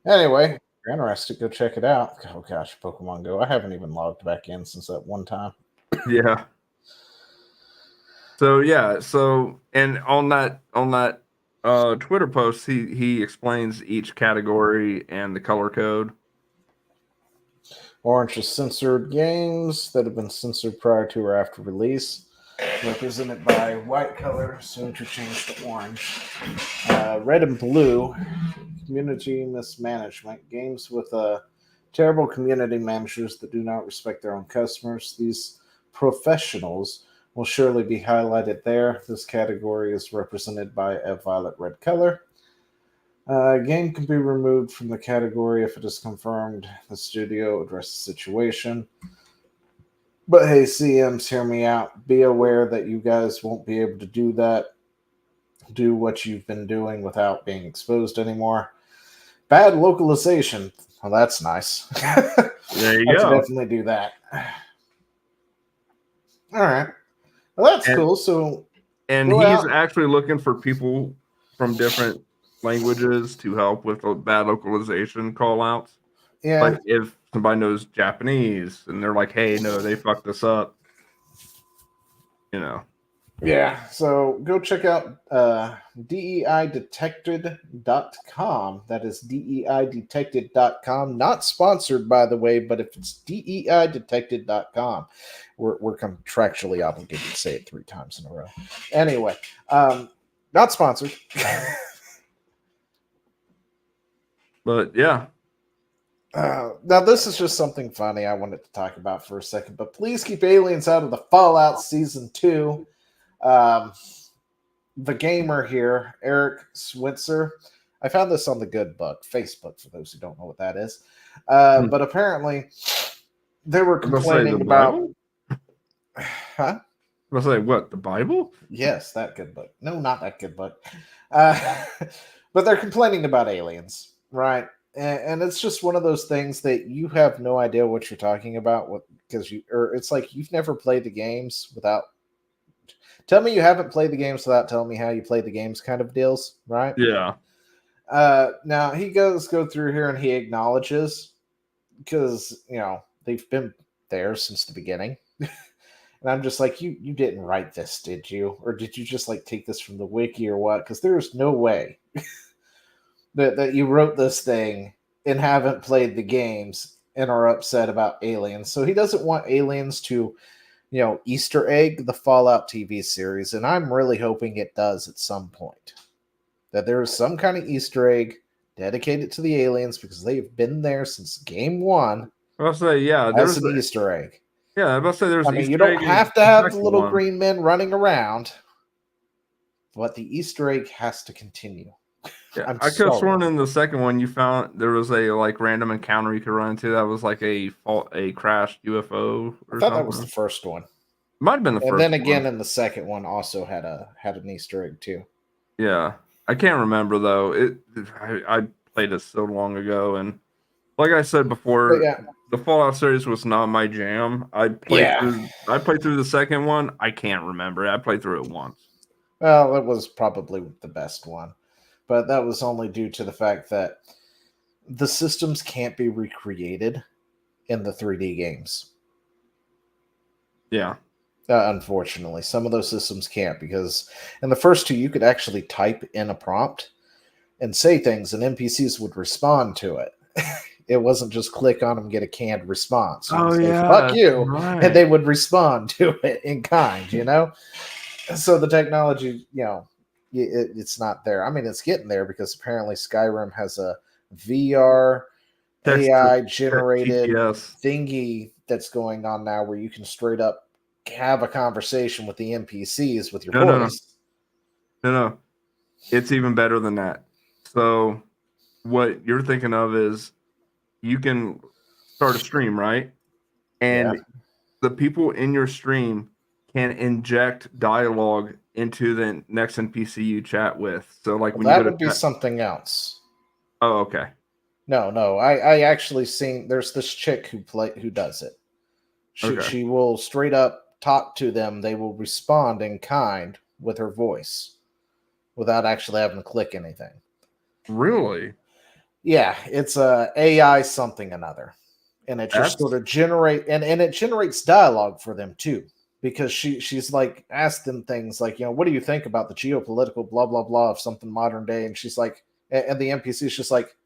Anyway, if you're interested, go check it out. Oh gosh, Pokemon Go. I haven't even logged back in since that one time. yeah. So yeah, and on that Twitter post, he explains each category and the color code. Orange is censored games that have been censored prior to or after release, represented by white color, soon to change to orange. Red and blue, community mismanagement, games with terrible community managers that do not respect their own customers. These professionals will surely be highlighted there. This category is represented by a violet red color. Game can be removed from the category if it is confirmed the studio addressed the situation. But hey, CMs, hear me out. Be aware that you guys won't be able to do that. Do what you've been doing without being exposed anymore. Bad localization. Well, that's nice. There you I go. should definitely do that. All right. Well, that's cool. So, and he's actually looking for people from different languages to help with bad localization call outs. Yeah. Like if somebody knows Japanese and they're like, hey, no, they fucked this up. Yeah, so go check out DEIdetected.com. That is DEIdetected.com. Not sponsored, by the way, but if it's DEIdetected.com, we're contractually obligated to say it 3 times in a row. Anyway, not sponsored. But yeah. Now, this is just something funny I wanted to talk about for a second, but please keep aliens out of the Fallout Season 2. The gamer here, Eric Switzer, I found this on the Good Book, Facebook, for those who don't know what that is. But apparently, they were complaining about. Huh? I was like, what, the Bible? Yes, that Good Book. No, not that Good Book. But they're complaining about aliens, right? And it's just one of those things that you have no idea what you're talking about, because it's like you've never played the games without. Tell me you haven't played the games without telling me how you play the games, kind of deals, right? Yeah. Now he go through here and he acknowledges, because they've been there since the beginning. And I'm just like, you didn't write this, did you? Or did you just like take this from the wiki or what? Because there's no way that you wrote this thing and haven't played the games and are upset about aliens. So he doesn't want aliens to, Easter egg the Fallout TV series. And I'm really hoping it does at some point. That there is some kind of Easter egg dedicated to the aliens because they've been there since game one I'll say, yeah, as there's an Easter egg. yeah, I'm about to say there's I an mean, Easter you don't egg in have to the have the second little one. green men running around, but the Easter egg has to continue. Yeah, I'm I could have sorry. sworn in the second one you found there was a like random encounter you could run into that was like a crashed UFO I or thought that was something. the first one. Might have been the And first then again one. in the second one also had an Easter egg too. Yeah, I can't remember though. I played it so long ago, and like I said But before, yeah. the Fallout series was not my jam. I played through the second one. I can't remember. I played through it once. Well, it was probably the best one. But that was only due to the fact that the systems can't be recreated in the 3D games. Yeah. Unfortunately, some of those systems can't, because in the first two, you could actually type in a prompt and say things, and NPCs would respond to it. It wasn't just click on them, get a canned response. You would say, fuck you, right. and they would respond to it in kind, you know? So the technology, you know, it's not there. I mean, it's getting there because apparently Skyrim has a VR AI generated TTS. thingy that's going on now where you can straight up have a conversation with the NPCs with your voice. No. It's even better than that. So what you're thinking of is you can start a stream, right? And Yeah. the people in your stream can inject dialogue into the next NPC you chat with. So like when That you go would to be something else. Oh, okay. No. I actually seen there's this chick who does it. Okay. She will straight up talk to them. They will respond in kind with her voice without actually having to click anything. Really? Yeah, it's a AI something another. And it just That's- sort of and it generates dialogue for them too. Because she's like asked them things like, you know, what do you think about the geopolitical blah blah blah of something modern day? And she's like, and the NPC is just like,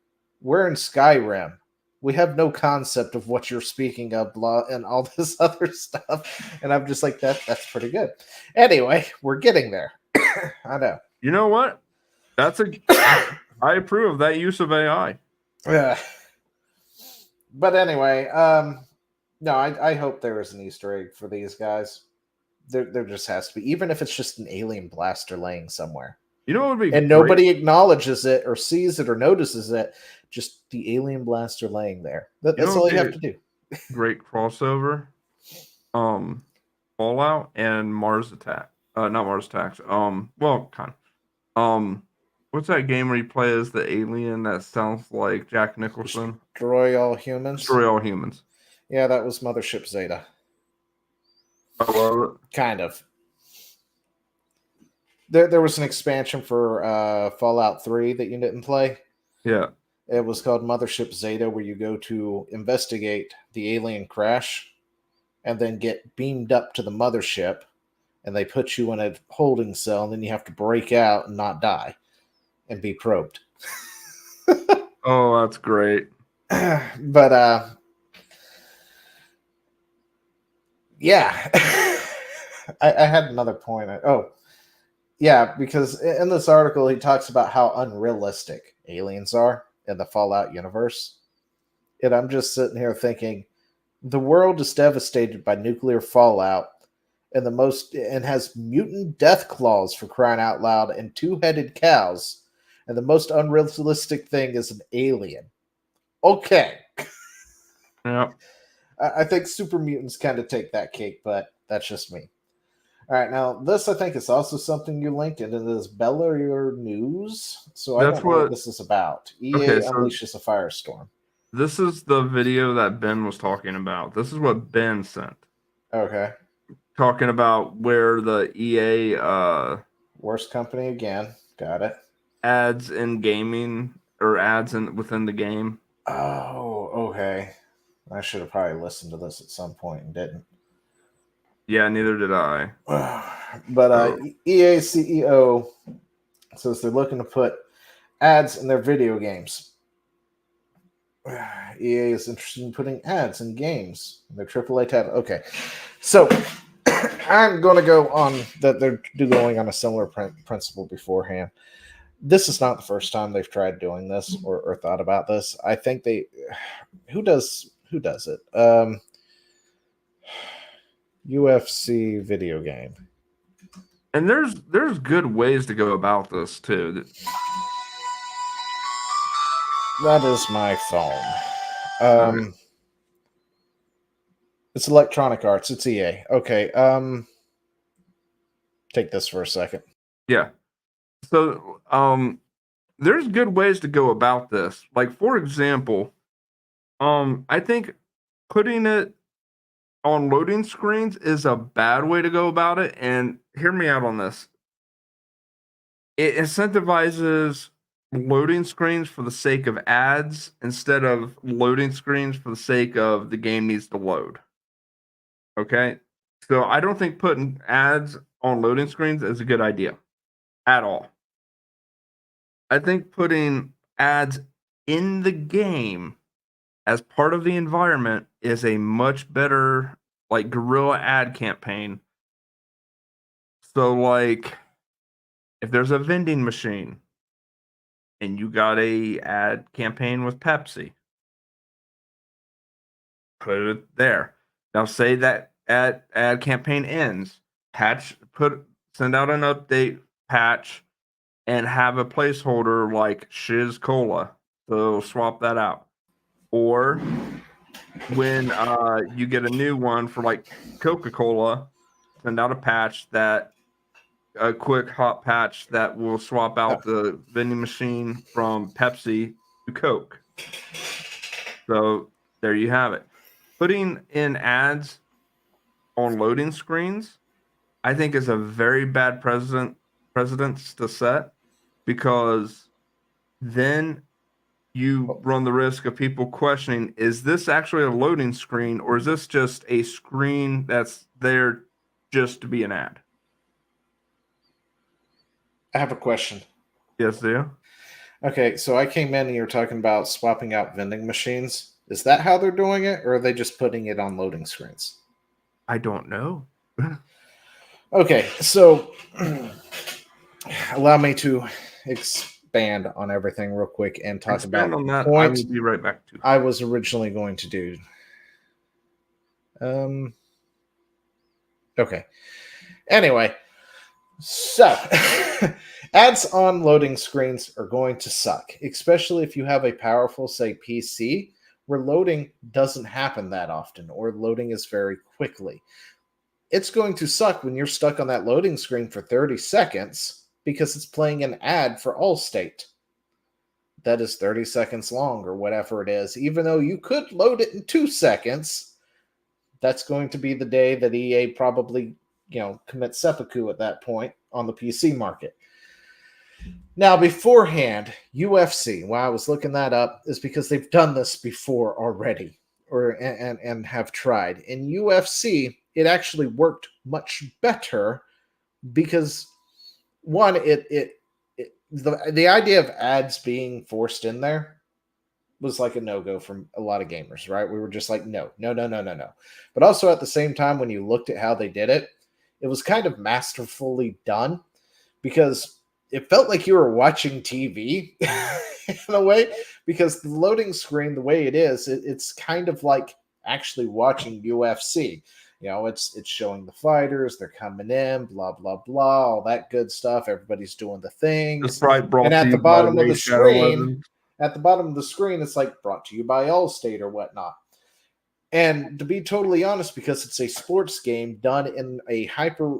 we're in Skyrim. We have no concept of what you're speaking of, blah, and all this other stuff. And I'm just like, that's pretty good. Anyway, we're getting there. I know. You know what? I approve of that use of AI. Yeah. But anyway, no, I hope there is an Easter egg for these guys. There just has to be, even if it's just an alien blaster laying somewhere. You know what would be and great? Nobody acknowledges it or sees it or notices it. Just the alien blaster laying there. That's all you have to do. Great crossover. Fallout and Mars Attack. Not Mars Attacks. Well, kind of. What's that game where you play as the alien that sounds like Jack Nicholson? Destroy All Humans. Destroy All Humans. Yeah, that was Mothership Zeta. I love it. Kind of. There was an expansion for Fallout 3 that you didn't play. Yeah. It was called Mothership Zeta, where you go to investigate the alien crash and then get beamed up to the mothership, and they put you in a holding cell, and then you have to break out and not die and be probed. Oh, that's great. But yeah. I had another point. Yeah, because in this article he talks about how unrealistic aliens are in the Fallout universe. And I'm just sitting here thinking, the world is devastated by nuclear fallout and has mutant death claws, for crying out loud, and two-headed cows. And the most unrealistic thing is an alien. Okay. Yeah. I think super mutants kind of take that cake, but that's just me. All right, now this I think is also something you linked, and it is Bellaire News. So I don't know what this is about. EA unleashes a firestorm. This is the video that Ben was talking about. This is what Ben sent. Okay. Talking about where the EA worst company again. Got it. Ads in gaming or ads within the game. Oh, okay. I should have probably listened to this at some point and didn't. Yeah, neither did I. But EA CEO says they're looking to put ads in their video games. EA is interested in putting ads in games. Their AAA title. Okay. So I'm going to go on that they're going on a similar principle beforehand. this is not the first time they've tried doing this or thought about this. I think who does it? UFC video game. And there's good ways to go about this too. That is my phone. Right. It's Electronic Arts. It's EA. Okay. Take this for a second. Yeah. So there's good ways to go about this. Like, for example, I think putting it on loading screens is a bad way to go about it. And hear me out on this. It incentivizes loading screens for the sake of ads instead of loading screens for the sake of the game needs to load. Okay? So I don't think putting ads on loading screens is a good idea at all. I think putting ads in the game as part of the environment is a much better, like, guerrilla ad campaign. So, like, if there's a vending machine and you got a ad campaign with Pepsi, put it there. Now, say that ad campaign ends, send out an update patch, and have a placeholder like Shiz Cola. So swap that out. Or when you get a new one for like Coca-Cola, send out a quick hot patch that will swap out the vending machine from Pepsi to Coke. So there you have it. Putting in ads on loading screens, I think, is a very bad precedence to set, because then you run the risk of people questioning, is this actually a loading screen or is this just a screen that's there just to be an ad? I have a question. Yes, dear. Okay, so I came in and you're talking about swapping out vending machines. Is that how they're doing it, or are they just putting it on loading screens? I don't know. Okay, so allow me to expand on everything real quick and talk Expand about on the that. I point will be right back to. I was originally going to do. Okay. Anyway, so ads on loading screens are going to suck, especially if you have a powerful, say, PC, where loading doesn't happen that often, or loading is very quickly. It's going to suck when you're stuck on that loading screen for 30 seconds because it's playing an ad for Allstate that is 30 seconds long or whatever it is. Even though you could load it in 2 seconds, that's going to be the day that EA probably, commits seppuku at that point on the PC market. Now, beforehand, UFC, why I was looking that up is because they've done this before already, and have tried. In UFC, it actually worked much better because, one, the idea of ads being forced in there was like a no-go from a lot of gamers, right? We were just like, no. But also at the same time, when you looked at how they did it, it was kind of masterfully done, because it felt like you were watching TV in a way, because the loading screen, the way it is, it's kind of like actually watching UFC. It's showing the fighters, they're coming in, blah, blah, blah, all that good stuff. Everybody's doing the things. And at the bottom of the screen, it's like brought to you by Allstate or whatnot. And to be totally honest, because it's a sports game done in a hyper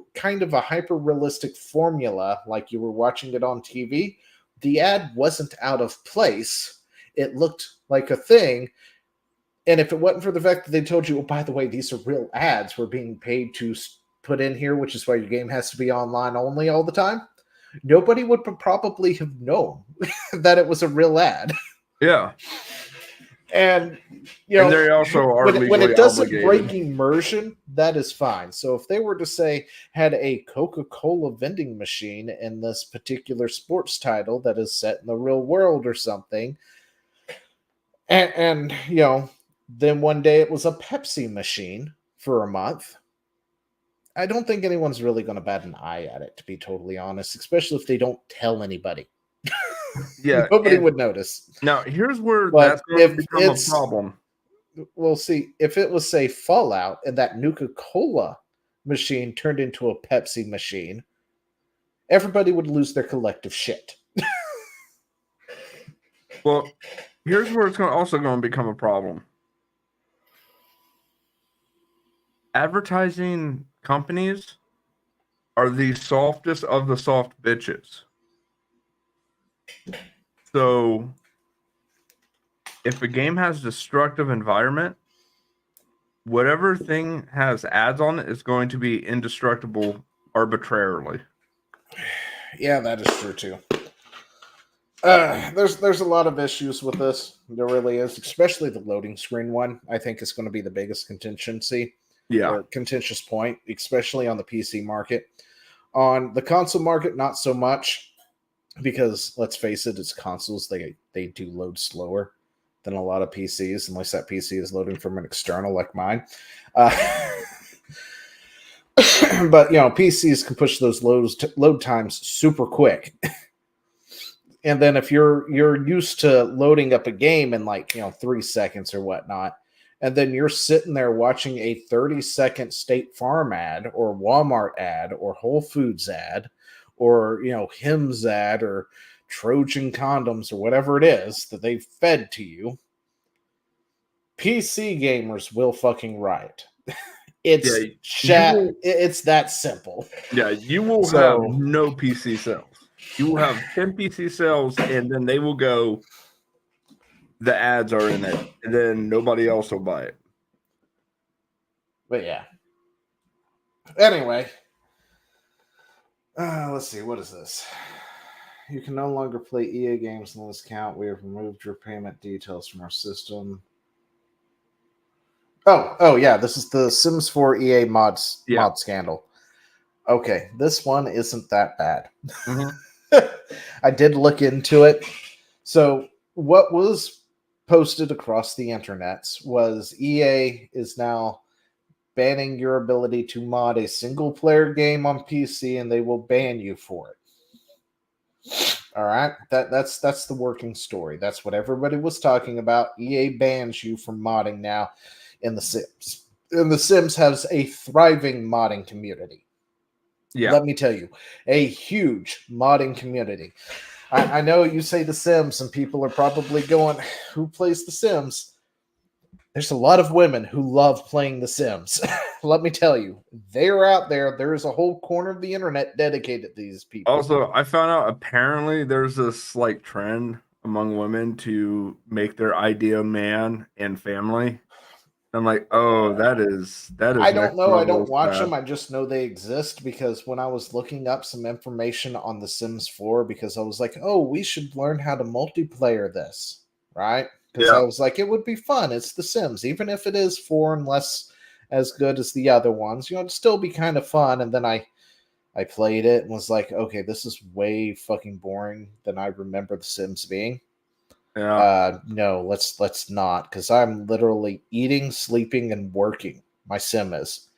realistic formula, like you were watching it on TV, the ad wasn't out of place. It looked like a thing. And if it wasn't for the fact that they told you, oh, by the way, these are real ads we're being paid to put in here, which is why your game has to be online only all the time, nobody would probably have known that it was a real ad. Yeah. And and they also are when it doesn't obligated. break immersion, that is fine. So if they were to say had a Coca-Cola vending machine in this particular sports title that is set in the real world or something, and then one day it was a Pepsi machine for a month, I don't think anyone's really going to bat an eye at it, to be totally honest, especially if they don't tell anybody. Yeah, Nobody and would notice. now here's where But that's going to if become a it's problem. Well, see, if it was, say, Fallout and that Nuka-Cola machine turned into a Pepsi machine, everybody would lose their collective shit. Well, here's where it's also going to become a problem. Advertising companies are the softest of the soft bitches. So if a game has destructive environment, whatever thing has ads on it is going to be indestructible arbitrarily. Yeah, that is true too. There's a lot of issues with this. There really is, especially the loading screen one. I think is going to be the biggest contingency. Yeah. Or contentious point, especially on the PC market. On the console market, not so much, because let's face it, it's consoles. They do load slower than a lot of PCs, unless that PC is loading from an external like mine. But PCs can push those load times super quick. And then if you're used to loading up a game in 3 seconds or whatnot, and then you're sitting there watching a 30-second State Farm ad or Walmart ad or Whole Foods ad or Hims ad or Trojan condoms or whatever it is that they've fed to you, PC gamers will fucking riot. It's that simple. Yeah, you will have no PC sales. You will have 10 PC sales, and then they will go, the ads are in it, and then nobody else will buy it. But yeah. Anyway, let's see. What is this? You can no longer play EA games on this account. We have removed your payment details from our system. Oh yeah. This is the Sims 4 EA mod scandal. Okay, this one isn't that bad. Mm-hmm. I did look into it. So what was posted across the internets was EA is now banning your ability to mod a single player game on PC, and they will ban you for it. All right, that's the working story. That's what everybody was talking about. EA bans you from modding now in The Sims. And The Sims has a thriving modding community. Yeah. Let me tell you, a huge modding community. I know you say The Sims, and people are probably going, who plays The Sims? There's a lot of women who love playing The Sims. Let me tell you, they're out there. There is a whole corner of the internet dedicated to these people. Also, I found out apparently there's this trend among women to make their idea man and family. I'm like, oh, that is. I don't know. I don't watch them. I just know they exist because when I was looking up some information on The Sims 4, because I was like, oh, we should learn how to multiplayer this, right? Because I was like, it would be fun. It's The Sims, even if it is 4 and less as good as the other ones. It'd still be kind of fun. And then I played it and was like, okay, this is way fucking boring than I remember The Sims being. Yeah. No, let's not, because I'm literally eating, sleeping, and working. My sim is,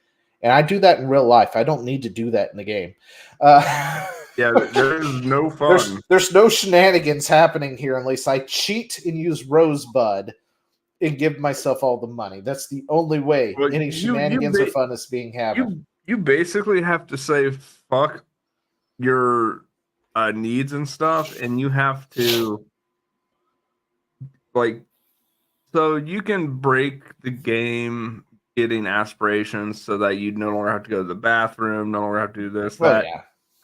and I do that in real life. I don't need to do that in the game. Yeah, there's no fun. There's no shenanigans happening here unless I cheat and use Rosebud and give myself all the money. That's the only way any shenanigans or fun is being had. You basically have to say fuck your needs and stuff, and you have to so you can break the game getting aspirations so that you no longer have to go to the bathroom, no longer have to do this, that,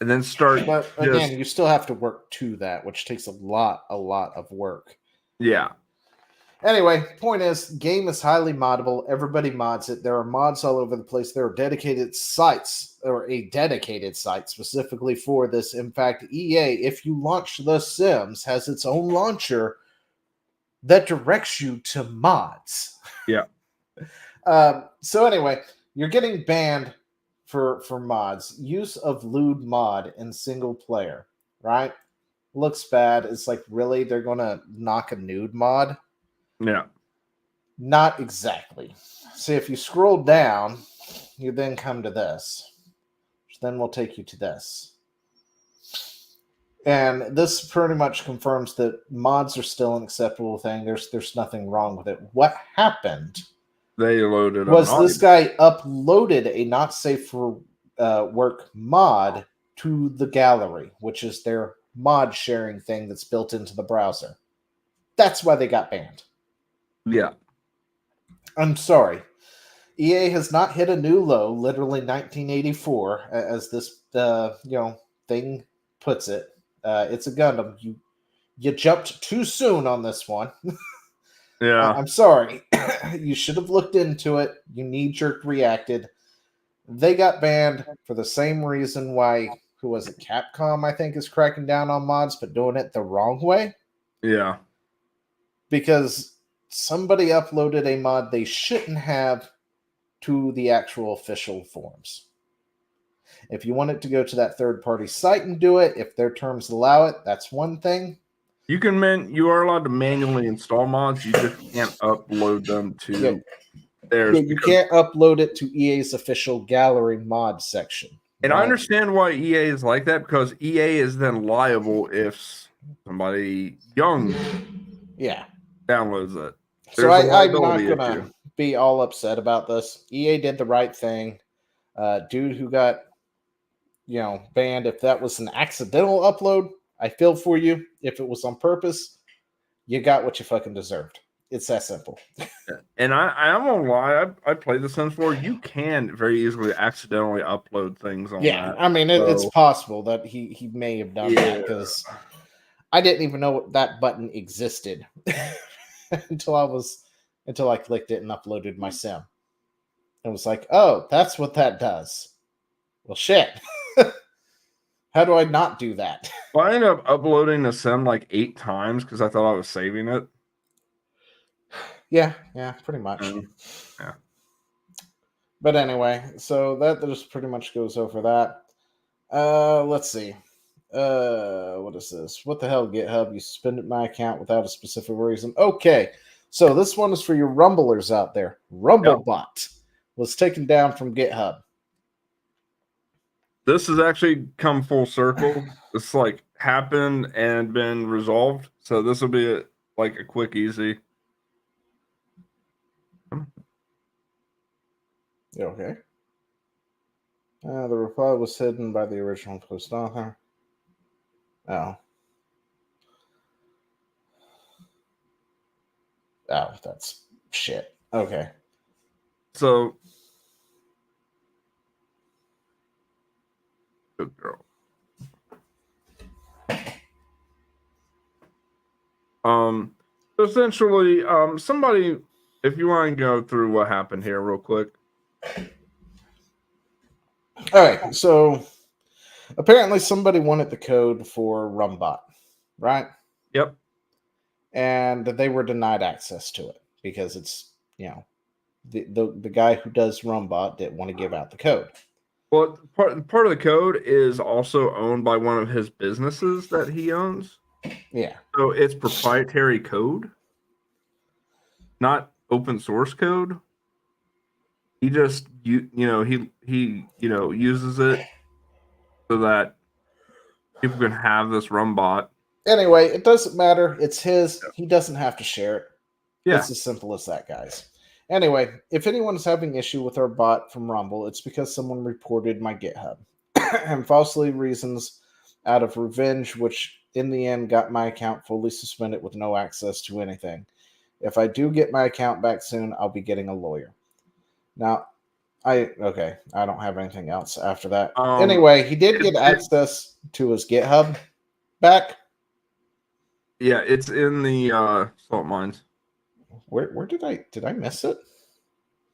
and then start. But again, you still have to work to that, which takes a lot of work. Yeah. Anyway, point is, game is highly moddable. Everybody mods it. There are mods all over the place. There are dedicated sites, or a dedicated site specifically for this. In fact, EA, if you launch The Sims, has its own launcher that directs you to mods. Yeah. So anyway, you're getting banned for mods. Use of lewd mod in single player, right? Looks bad. It's like, really? They're going to knock a nude mod? Yeah. Not exactly. See, if you scroll down, you then come to this, which then will take you to this. And this pretty much confirms that mods are still an acceptable thing. There's nothing wrong with it. What happened They loaded a was this mod. guy uploaded a not safe for work mod to the gallery, which is their mod sharing thing that's built into the browser. That's why they got banned. Yeah. I'm sorry. EA has not hit a new low, literally 1984, as this thing puts it. It's a Gundam. You jumped too soon on this one. Yeah. I'm sorry. You should have looked into it. You knee-jerk reacted. They got banned for the same reason why, who was it, Capcom, I think, is cracking down on mods, but doing it the wrong way. Yeah. Because somebody uploaded a mod they shouldn't have to the actual official forums. If you want it to go to that third-party site and do it, if their terms allow it, that's one thing. You are allowed to manually install mods. You just can't upload them to theirs. You can't upload it to EA's official gallery mod section. And I understand why EA is like that, because EA is then liable if somebody young downloads it. So I'm not going to be all upset about this. EA did the right thing. Dude who got banned, if that was an accidental upload, I feel for you. If it was on purpose, you got what you fucking deserved. It's that simple. And I'm gonna lie, I played The Sims 4. You can very easily accidentally upload things on that. I mean, it's possible that he may have done that, because I didn't even know that button existed until I clicked it and uploaded my sim. It was like, oh, that's what that does. Well, shit. How do I not do that? Well, I ended up uploading the sim like 8 times because I thought I was saving it. Yeah, pretty much. Yeah. But anyway, so that just pretty much goes over that. Let's see. What is this? What the hell, GitHub? You suspended my account without a specific reason. Okay, so this one is for you rumblers out there. Rumbot was taken down from GitHub. This has actually come full circle. It's like happened and been resolved. So this will be a quick, easy. Okay. The reply was hidden by the original post author. Oh, that's shit. Okay. So, good girl. Essentially, somebody, if you want to go through what happened here real quick. All right, so apparently somebody wanted the code for Rumbot, right? Yep. And they were denied access to it because it's, the guy who does Rumbot didn't want to give out the code. Well, part of the code is also owned by one of his businesses that he owns. Yeah. So it's proprietary code, not open source code. He just he uses it so that people can have this Rumbot. Anyway, it doesn't matter. It's his. He doesn't have to share it. Yeah. It's as simple as that, guys. Anyway, if anyone's having issue with our bot from Rumble, it's because someone reported my GitHub and falsely reasons out of revenge, which in the end got my account fully suspended with no access to anything. If I do get my account back soon, I'll be getting a lawyer. Now, I don't have anything else after that. Anyway, he did get access to his GitHub back. Yeah, it's in the salt mines. Where did I miss it?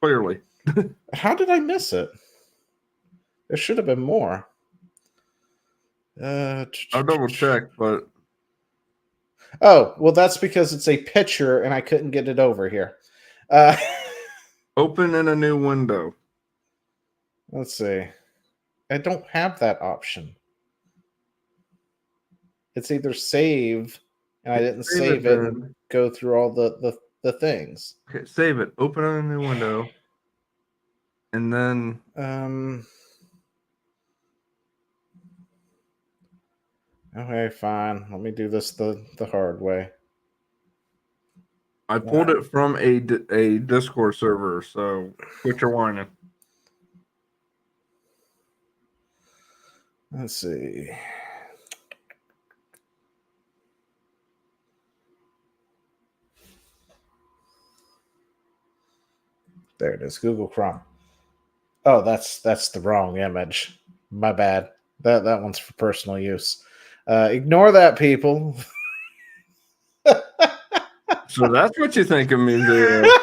Clearly. How did I miss it? There should have been more. I'll double check, but oh, well, that's because it's a picture and I couldn't get it over here. Open in a new window. Let's see. I don't have that option. It's either save, and I didn't save it and go through all the things. Okay, save it. Open in a new window. And then Okay, fine. Let me do this the hard way. I pulled it from a Discord server, so quit your whining. Let's see. There it is, Google Chrome. Oh, that's the wrong image. My bad. That one's for personal use. Ignore that, people. So that's what you think of me, the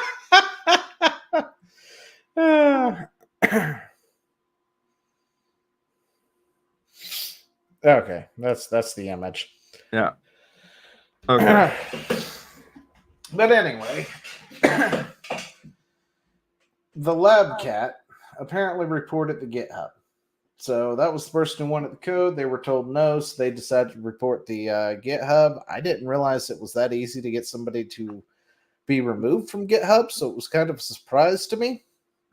Okay, that's the image. yeah. Okay. But anyway, TheLabCat apparently reported to GitHub. So that was the person who wanted the code. They were told no, so they decided to report the GitHub. I didn't realize it was that easy to get somebody to be removed from GitHub, so it was kind of a surprise to me.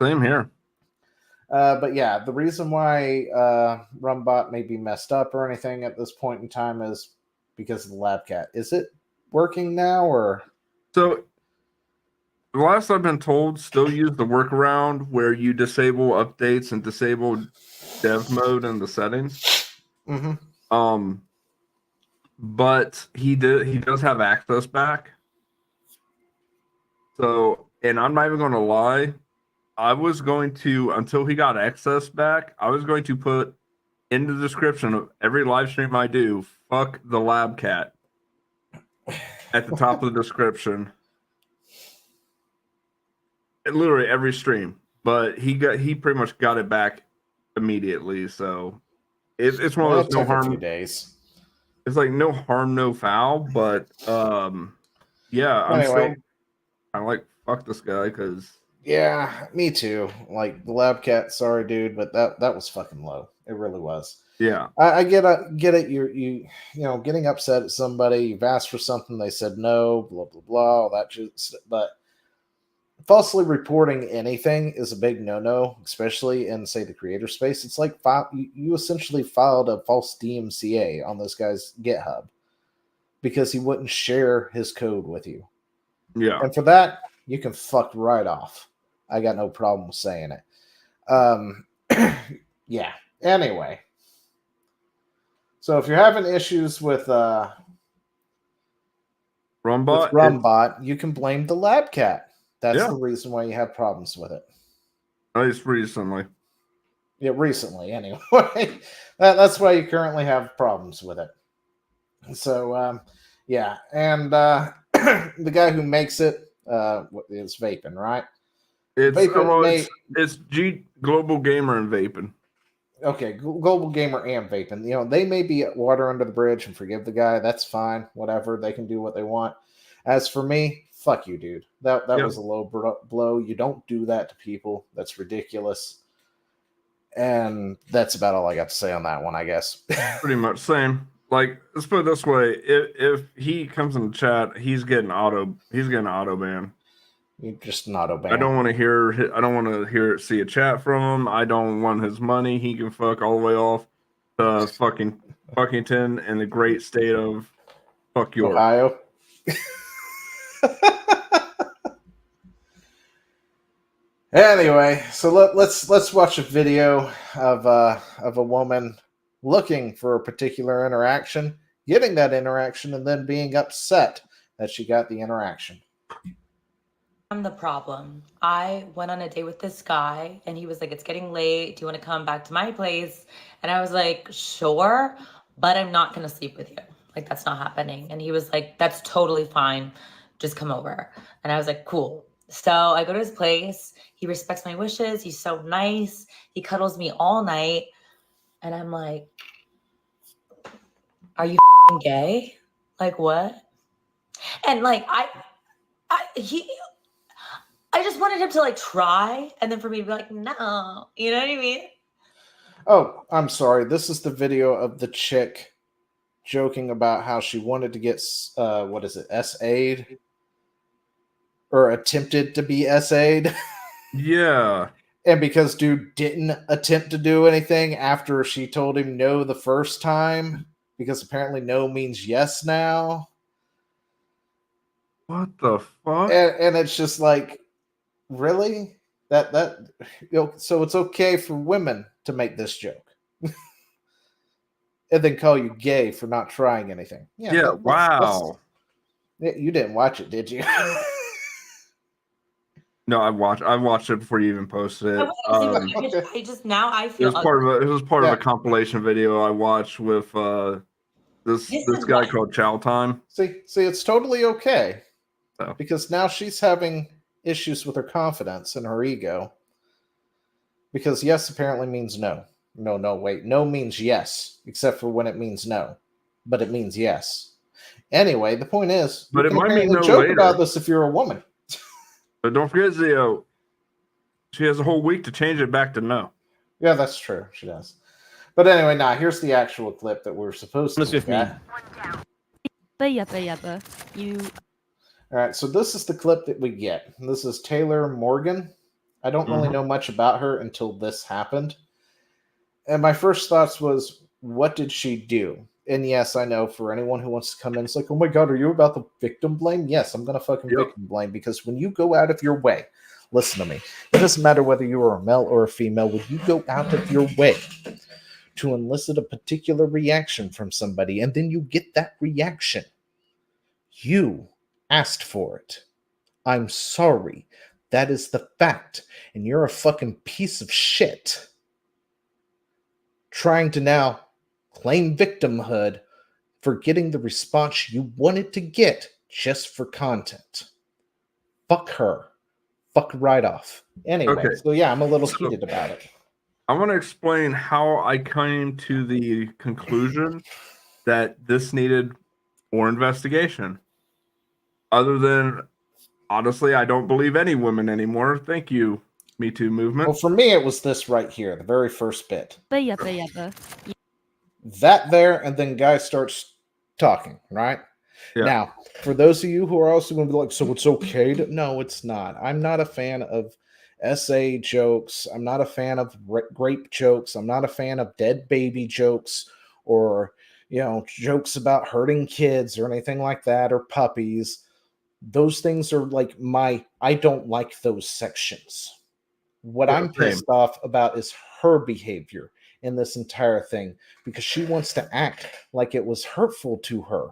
Same here. But yeah, the reason why Rumbot may be messed up or anything at this point in time is because of the TheLabCat. Is it working now, or? So the last I've been told, still use the workaround where you disable updates and disable dev mode in the settings. Mm-hmm. But he does have access back. So, and I'm not even going to lie, I was going to, until he got access back, I was going to put in the description of every live stream I do, fuck the TheLabCat at the top of the description. Literally every stream. But he pretty much got it back immediately. So it's one of those no harm. A few days. It's like no harm, no foul. But yeah, I'm still kind of like fuck this guy because. Yeah, me too. Like the TheLabCat, sorry, dude, but that was fucking low. It really was. Yeah, I get it. You know, getting upset at somebody. You've asked for something, they said no. Blah blah blah. All that shit. But falsely reporting anything is a big no-no, especially in, say, the creator space. It's like you essentially filed a false DMCA on this guy's GitHub because he wouldn't share his code with you. Yeah, and for that, you can fuck right off. I got no problem with saying it. Yeah. Anyway, so if you're having issues with Rumbot, you can blame the TheLabCat. That's the reason why you have problems with it. At least recently. Yeah, recently, anyway. That's why you currently have problems with it. So, yeah. And the guy who makes it is Vaping, right? It's G Global Gamer and Vaping. Okay, Global Gamer and Vaping. You know, they may be water under the bridge and forgive the guy. That's fine. Whatever. They can do what they want. As for me, fuck you, dude. That was a low blow. You don't do that to people. That's ridiculous. And that's about all I got to say on that one, I guess. Pretty much same. Like, let's put it this way: if he comes in the chat, he's getting auto ban. You're just an auto ban. I don't want to see a chat from him. I don't want his money. He can fuck all the way off to fucking Buckington in the great state of fuck York. Ohio. Anyway, so let's watch a video of a woman looking for a particular interaction, getting that interaction, and then being upset that she got the interaction. I'm the problem. I went on a date with this guy and he was like, it's getting late. Do you want to come back to my place? And I was like, sure, but I'm not going to sleep with you. Like, that's not happening. And he was like, that's totally fine. Just come over. And I was like, cool. So I go to his place. He respects my wishes. He's so nice. He cuddles me all night. And I'm like, are you gay? Like, what? And like, I just wanted him to like try, and then for me to be like, no, you know what I mean? Oh, I'm sorry. This is the video of the chick joking about how she wanted to get, SA'd? Or attempted to be SA'd. Yeah. And because dude didn't attempt to do anything after she told him no the first time, because apparently no means yes now. What the fuck? And it's just like, really? That so it's okay for women to make this joke. And then call you gay for not trying anything. Yeah, wow. You didn't watch it, did you? No, I watched it before you even posted it. I just now I feel it was part of a compilation video I watched with this guy called Chow Time. See, it's totally okay. Oh. Because now she's having issues with her confidence and her ego. Because yes apparently means no. No, wait. No means yes, except for when it means no. But it means yes. Anyway, the point is, but you it can might mean no joke later. about this if you're a woman. But don't forget, Zio, she has a whole week to change it back to no. Yeah, that's true. She does. But anyway, here's the actual clip that we're supposed to look at. You. All right, so this is the clip that we get. This is Taylor Morgan. I don't really know much about her until this happened. And my first thoughts was, what did she do? And yes, I know for anyone who wants to come in, it's like, oh my God, are you about the victim blame? Yes, I'm going to fucking victim blame, because when you go out of your way, listen to me, it doesn't matter whether you are a male or a female, when you go out of your way to elicit a particular reaction from somebody, and then you get that reaction, you asked for it. I'm sorry. That is the fact. And you're a fucking piece of shit trying to now claim victimhood for getting the response you wanted to get just for content. Fuck her. Fuck right off. Anyway, so yeah, I'm a little heated about it. I want to explain how I came to the conclusion that this needed more investigation. Other than, honestly, I don't believe any women anymore. Thank you, Me Too movement. Well, for me, it was this right here, the very first bit. That there, and then guy starts talking, right? Yeah. Now, for those of you who are also going to be like, so it's okay to... No, it's not. I'm not a fan of SA jokes. I'm not a fan of rape jokes. I'm not a fan of dead baby jokes or, jokes about hurting kids or anything like that, or puppies. Those things are like I don't like those sections. What I'm pissed off about is her behavior in this entire thing, because she wants to act like it was hurtful to her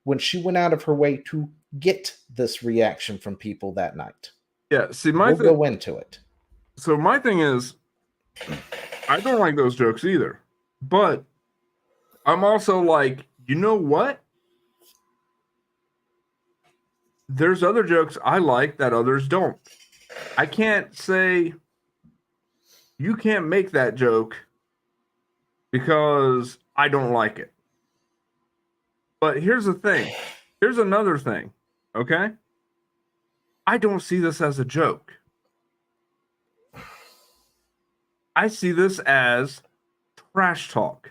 when she went out of her way to get this reaction from people that night. Yeah, see, we'll go into it. So my thing is, I don't like those jokes either, but I'm also like, you know what? There's other jokes I like that others don't. I can't say you can't make that joke because I don't like it. But here's the thing. Here's another thing, okay? I don't see this as a joke. I see this as trash talk.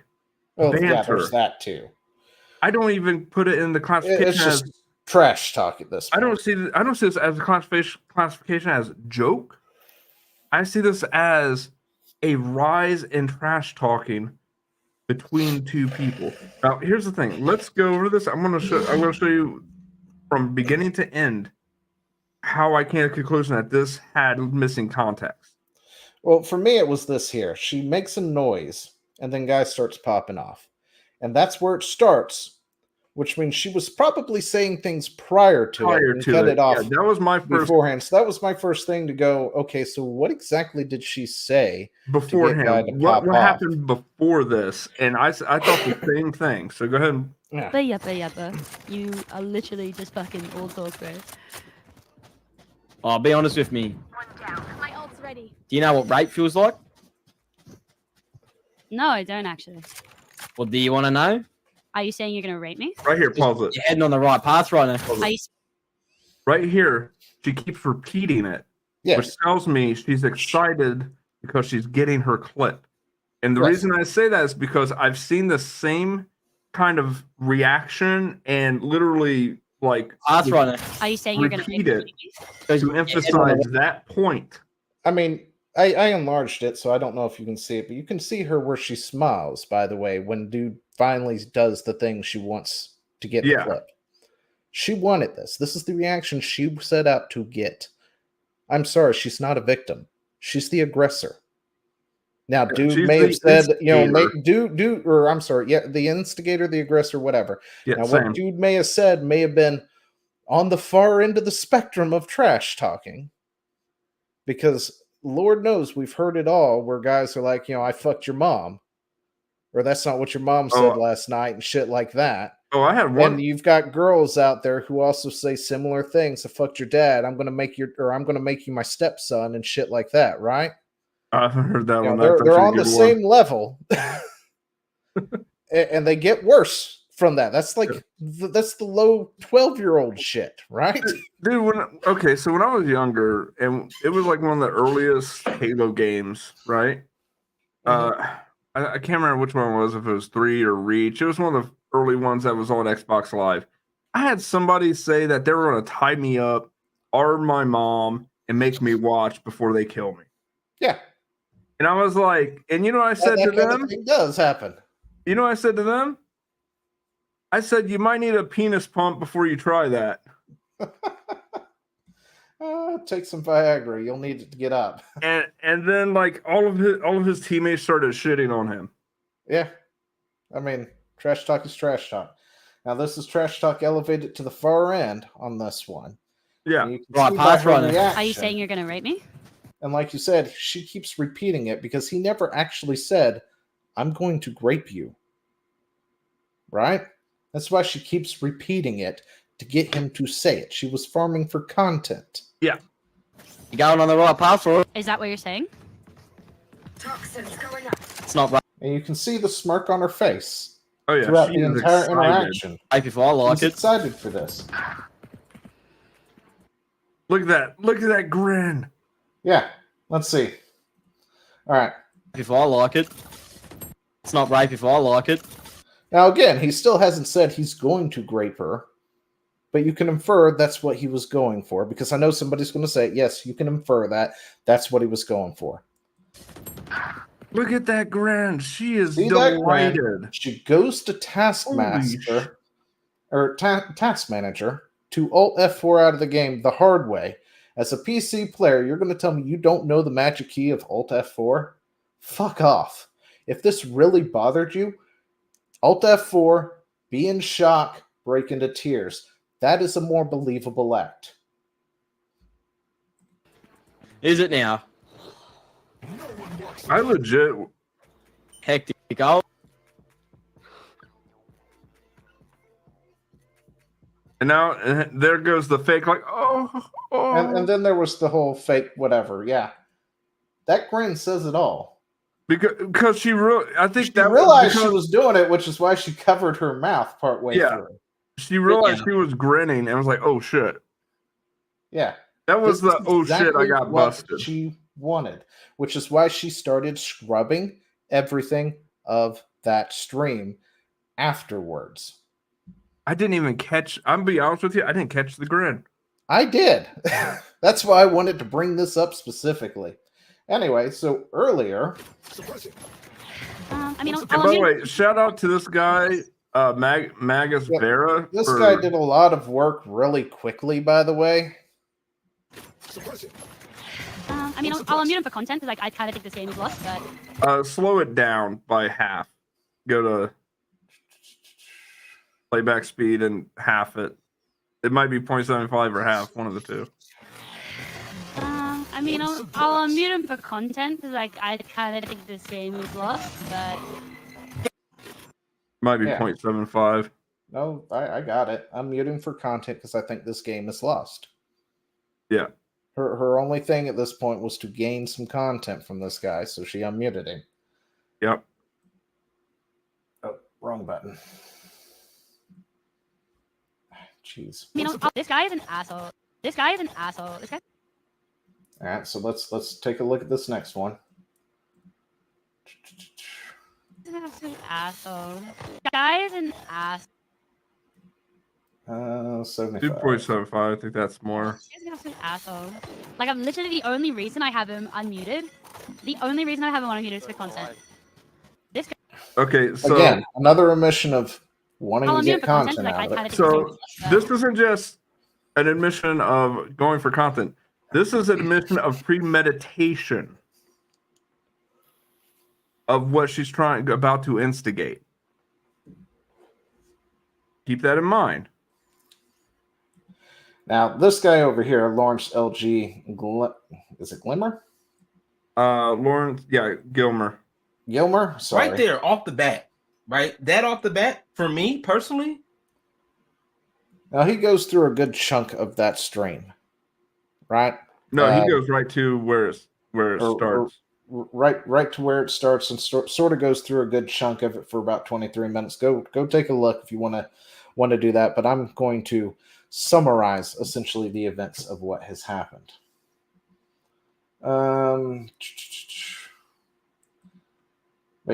Oh, banter. Yeah, there's that too. I don't even put it in the classification it's just trash talk at this point. I don't see this as a classification as joke. I see this as a rise in trash talking between two people. Now, here's the thing. Let's go over this. I'm going to show you from beginning to end how I came to the conclusion that this had missing context. Well, for me, it was this here. She makes a noise, and then guy starts popping off. And that's where it starts, which means she was probably saying things prior to it and cut it off. Yeah, that was my first beforehand. So that was my first thing to go, okay, so what exactly did she say beforehand? What happened before this? And I thought the same thing. So go ahead. You are literally just fucking all talk, bro. Oh, be honest with me. My ult's ready. Do you know what rape feels like? No, I don't actually. Well, do you want to know? Are you saying you're going to rape me? Right here, pause it. You're heading on the right path right now. Right here, she keeps repeating it, which tells me she's excited because she's getting her clip. And the reason I say that is because I've seen the same kind of reaction and literally like Are you saying you're going to repeat it to emphasize that point? I mean, I enlarged it, so I don't know if you can see it, but you can see her where she smiles, by the way, when dude finally does the thing she wants to get in the Yeah. clip. She wanted this. This is the reaction she set out to get. I'm sorry, she's not a victim. She's the aggressor. Now, dude She's may have the said, instigator. or I'm sorry, yeah, the instigator, the aggressor, whatever. Yeah, now, same. what dude may have said may have been on the far end of the spectrum of trash talking. Because Lord knows we've heard it all where guys are like, I fucked your mom. Or that's not what your mom said last night and shit like that. Oh, I had one. And you've got girls out there who also say similar things. I fucked your dad. I'm gonna make you my stepson and shit like that, right? I haven't heard that one. They're on the same level, and they get worse from that. That's like that's the low 12-year-old shit, right? Dude, so when I was younger, and it was like one of the earliest Halo games, right? I can't remember which one it was, if it was 3 or Reach. It was one of the early ones that was on Xbox Live. I had somebody say that they were going to tie me up, arm my mom, and make me watch before they kill me. Yeah. And I was like, and you know what I said to them? It does happen. You know what I said to them? I said, you might need a penis pump before you try that. Take some Viagra. You'll need it to get up. And then like all of his teammates started shitting on him. Yeah. I mean, trash talk is trash talk. Now this is trash talk elevated to the far end on this one. Yeah. Right, pass runner. Are you saying you're gonna rape me? And like you said, she keeps repeating it because he never actually said, I'm going to grape you. Right? That's why she keeps repeating it to get him to say it. She was farming for content. Yeah. You going on the right path, or Is that what you're saying? Toxins going up. it's not right? And you can see the smirk on her face Oh yeah, throughout she the is entire excited. interaction. Right before I like She's it. excited for this. Look at that. Look at that grin. Yeah. Let's see. All right. Before I like it. It's not right before I like it. Now, again, he still hasn't said he's going to grape her, but you can infer that's what he was going for, because I know somebody's going to say, yes, you can infer that that's what he was going for. Look at that grin. She is See that grin? delighted. She goes to Taskmaster, or Task Manager, to Alt F4 out of the game the hard way. As a PC player, you're going to tell me you don't know the magic key of Alt F4? Fuck off. If this really bothered you, Alt F4, be in shock, break into tears. That is a more believable act. Is it now? I legit. Hectic. Oh, And now there goes the fake, like, oh. And then there was the whole fake whatever. Yeah. That grin says it all. Because she I think She that realized she was doing it, which is why she covered her mouth partway Yeah. through. She realized she was grinning and was like, oh shit. Yeah. That was This the is oh shit, I exactly got what busted. she wanted, which is why she started scrubbing everything of that stream afterwards. I didn't even catch, I'm be honest with you, I didn't catch the grin. I did. That's why I wanted to bring this up specifically. Anyway, so earlier. I mean, And by the way, shout out to this guy, Magus Vera. This guy did a lot of work really quickly, by the way. I mean, I'll unmute him for content because I kind of think this game is lost, but Slow it down by half. Go to playback speed and half it. It might be 0.75 or half, one of the two. I mean, I'll unmute him for content because I kind of think this game is lost, but Might be Yeah. 0.75. No, I got it. I'm muting for content because I think this game is lost. Yeah. Her only thing at this point was to gain some content from this guy, so she unmuted him. Yep. Oh, wrong button. Jeez. I mean, this guy is an asshole. This guy is an asshole. This guy. All right, so let's take a look at this next one. This guy's an asshole. This guy is an ass. 75. 2.75. I think that's more. This guy's an absolute asshole. Like, I'm literally the only reason I have him unmuted. The only reason I have him unmuted is for content. This guy. Okay, so again, another omission of wanting Well, to I'm get here for content, content like, out of I it. kinda think so so. this isn't just an admission of going for content. This is an admission of premeditation of what she's about to instigate. Keep that in mind. Now, this guy over here, Lawrence LG, is it Glimmer? Lawrence, Gilmer. Gilmer? Sorry. Right there, off the bat. Right? That off the bat, for me personally. Now, he goes through a good chunk of that stream, right? No, he goes right to where it starts. Right to where it starts and sort of goes through a good chunk of it for about 23 minutes. Go take a look if you want to do that. But I'm going to summarize essentially the events of what has happened. But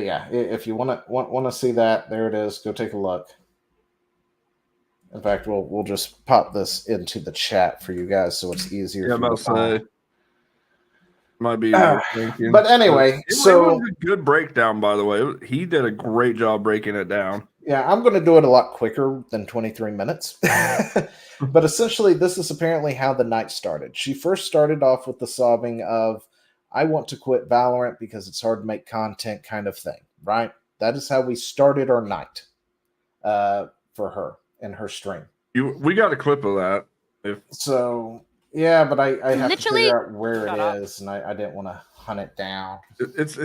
yeah, if you want to see that, there it is. Go take a look. In fact, we'll just pop this into the chat for you guys so it's easier. Yeah, I'm about to say. Might be thinking. But anyway, it was a good breakdown, by the way. He did a great job breaking it down. Yeah, I'm going to do it a lot quicker than 23 minutes. But essentially, this is apparently how the night started. She first started off with the sobbing of, I want to quit Valorant because it's hard to make content kind of thing, right? That is how we started our night for her in her stream. We got a clip of that. Yeah, but I have to Literally- figure out where it is, and I didn't want to hunt it down. It's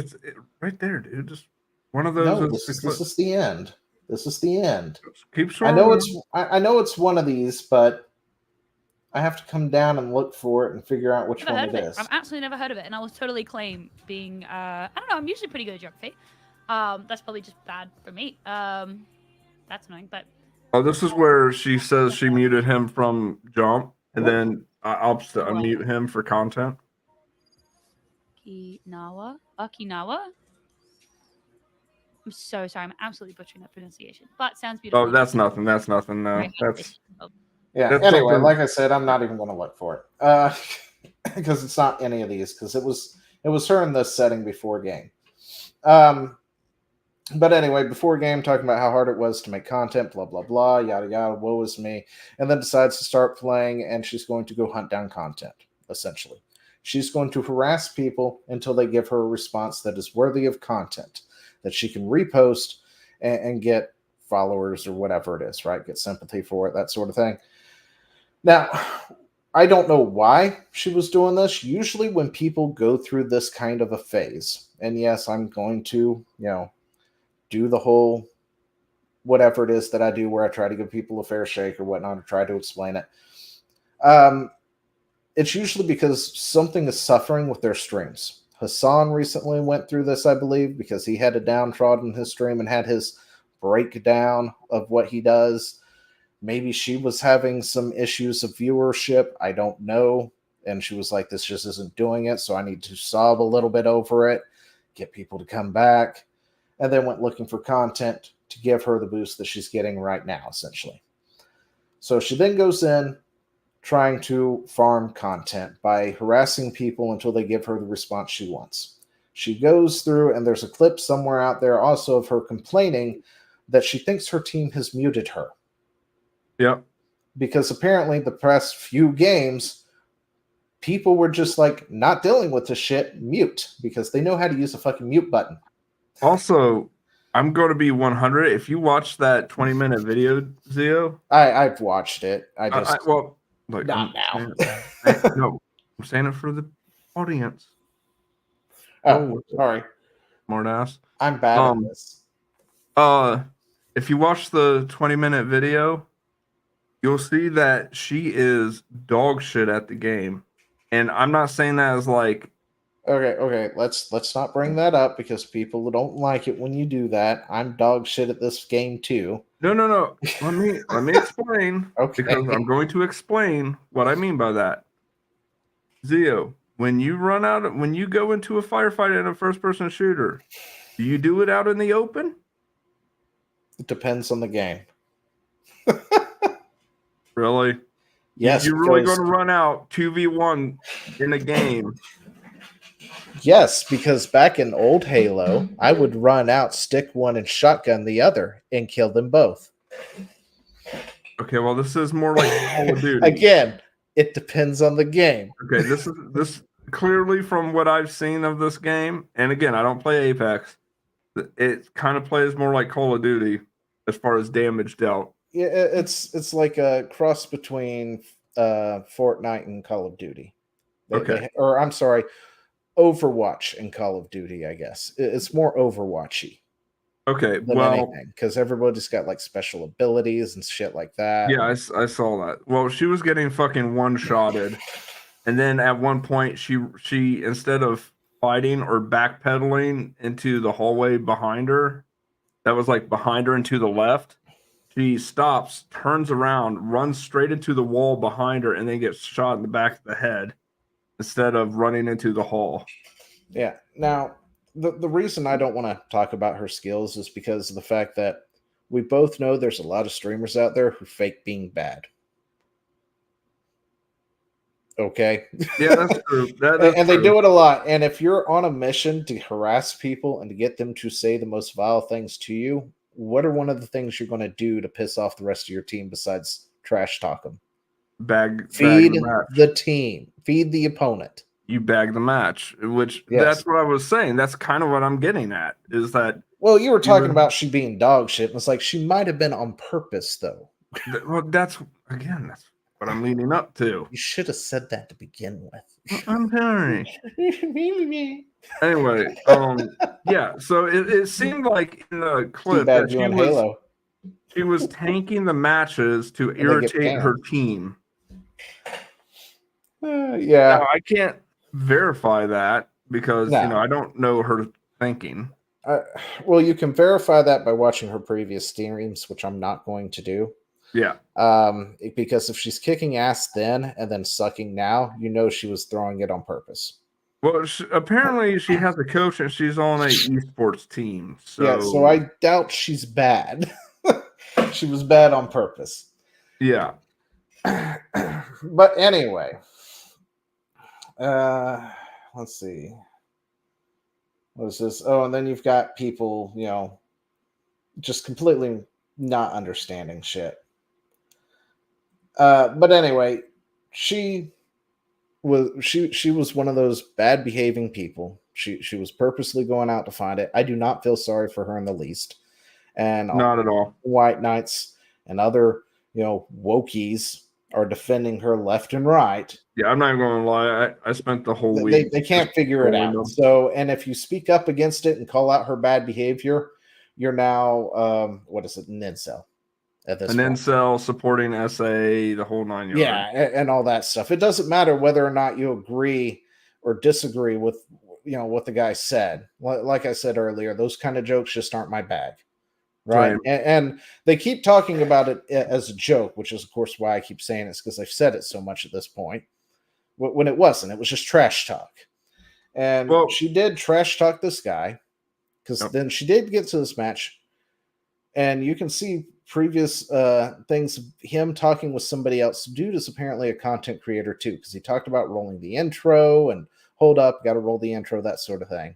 right there, dude. Just one of those. No, this is the end. This is the end. Keep scrolling. I know it's one of these, but I have to come down and look for it and figure out which one it is. I've absolutely never heard of it, and I will totally claim being I don't know, I'm usually pretty good at geography. That's probably just bad for me. That's annoying, but this is where she says she muted him from Jump, and then I'll unmute him for content. Okinawa. I'm so sorry. I'm absolutely butchering that pronunciation, but sounds beautiful. Oh, that's nothing. That's nothing. No, Yeah. that's anyway, something. Like I said, I'm not even going to look for it because it's not any of these. Because it was her in this setting before game. But anyway, before game, talking about how hard it was to make content, blah blah blah, yada yada, woe is me, and then decides to start playing, and she's going to go hunt down content. Essentially, she's going to harass people until they give her a response that is worthy of content that she can repost and get followers or whatever it is, right? Get sympathy for it, that sort of thing. Now, I don't know why she was doing this. Usually when people go through this kind of a phase, and yes, I'm going to, do the whole whatever it is that I do where I try to give people a fair shake or whatnot, or try to explain it. It's usually because something is suffering with their streams. Hassan recently went through this, I believe, because he had a downtrodden in his stream and had his breakdown of what he does. Maybe she was having some issues of viewership. I don't know. And she was like, this just isn't doing it, so I need to sob a little bit over it, get people to come back, and then went looking for content to give her the boost that she's getting right now, essentially. So she then goes in trying to farm content by harassing people until they give her the response she wants. She goes through, and there's a clip somewhere out there also of her complaining that she thinks her team has muted her. Yep. Because apparently the past few games, people were just like not dealing with this shit, mute, because they know how to use a fucking mute button. Also, I'm going to be 100. If you watch that 20-minute video, Zio, I've watched it. Look, not now. No, I'm saying it for the audience. Oh, sorry. Smart ass. I'm bad at this. If you watch the 20-minute video, you'll see that she is dog shit at the game. And I'm not saying that as like... Okay. Let's not bring that up because people don't like it when you do that. I'm dog shit at this game too. No. Let me explain. Okay. Because I'm going to explain what I mean by that. Zio, when you go into a firefight in a first-person shooter, do you do it out in the open? It depends on the game. Really? Yes. You're really going to run out 2v1 in a game Yes, because back in old Halo, I would run out, stick one, and shotgun the other, and kill them both. Okay, well, this is more like Call of Duty. Again, it depends on the game. Okay, this clearly from what I've seen of this game, and again, I don't play Apex. It kind of plays more like Call of Duty as far as damage dealt. Yeah, it's like a cross between Fortnite and Call of Duty. Okay. Or I'm sorry, Overwatch and Call of Duty, I guess. It's more Overwatchy. Okay, Than anything, because everybody's got like special abilities and shit like that. Yeah, I saw that. Well, she was getting fucking one-shotted, and then at one point she instead of fighting or backpedaling into the hallway behind her, that was like behind her and to the left, she stops, turns around, runs straight into the wall behind her, and then gets shot in the back of the head instead of running into the hall. Yeah. Now, the reason I don't want to talk about her skills is because of the fact that we both know there's a lot of streamers out there who fake being bad. Okay. Yeah, that's true. And they do it a lot. And if you're on a mission to harass people and to get them to say the most vile things to you, what are one of the things you're going to do to piss off the rest of your team besides trash talk them? Feed the team. Feed the opponent. You bag the match, which that's what I was saying. That's kind of what I'm getting at, is that... Well, you were talking about she being dog shit, and it's like she might have been on purpose, though. Well, that's what I'm leading up to. You should have said that to begin with. I'm sorry. Anyway, yeah, so it seemed like in the clip that she was tanking the matches to irritate her team. Yeah. Now, I can't verify that because I don't know her thinking. Well, you can verify that by watching her previous streams, which I'm not going to do. Yeah. Because if she's kicking ass then and then sucking now, you know she was throwing it on purpose. Well, apparently she has a coach and she's on a esports team. So yeah, so I doubt she's bad. She was bad on purpose. Yeah. But anyway. Let's see. What is this? Oh, and then you've got people, just completely not understanding shit. But anyway, she was one of those bad behaving people. She was purposely going out to find it. I do not feel sorry for her in the least. And not at all. White Knights and other, wokies are defending her left and right. Yeah, I'm not even going to lie. I spent the whole week. They can't figure it out. So, and if you speak up against it and call out her bad behavior, you're now, what is it, an incel at this point. Incel supporting SA, the whole 9 yards. Yeah, and all that stuff. It doesn't matter whether or not you agree or disagree with, what the guy said. Like I said earlier, those kind of jokes just aren't my bag. Right. And they keep talking about it as a joke, which is, of course, why I keep saying it's because I've said it so much at this point. When it wasn't, it was just trash talk. And she did trash talk this guy because then she did get to this match. And you can see previous things of him talking with somebody else. Dude is apparently a content creator, too, because he talked about rolling the intro and hold up, got to roll the intro, that sort of thing.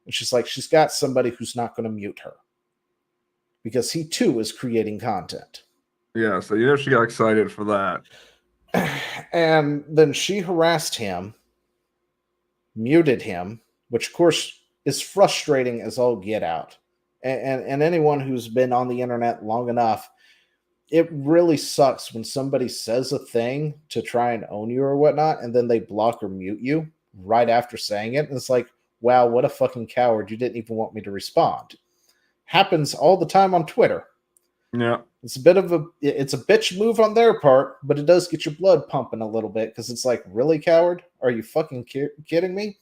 And she's like, she's got somebody who's not going to mute her. Because he, too, is creating content. Yeah, so she got excited for that. And then she harassed him, muted him, which, of course, is frustrating as all get out. And anyone who's been on the internet long enough, it really sucks when somebody says a thing to try and own you or whatnot, and then they block or mute you right after saying it. And it's like, wow, what a fucking coward. You didn't even want me to respond. Happens all the time on Twitter. Yeah. It's a bitch move on their part, but it does get your blood pumping a little bit because it's like, really, coward? Are you fucking kidding me?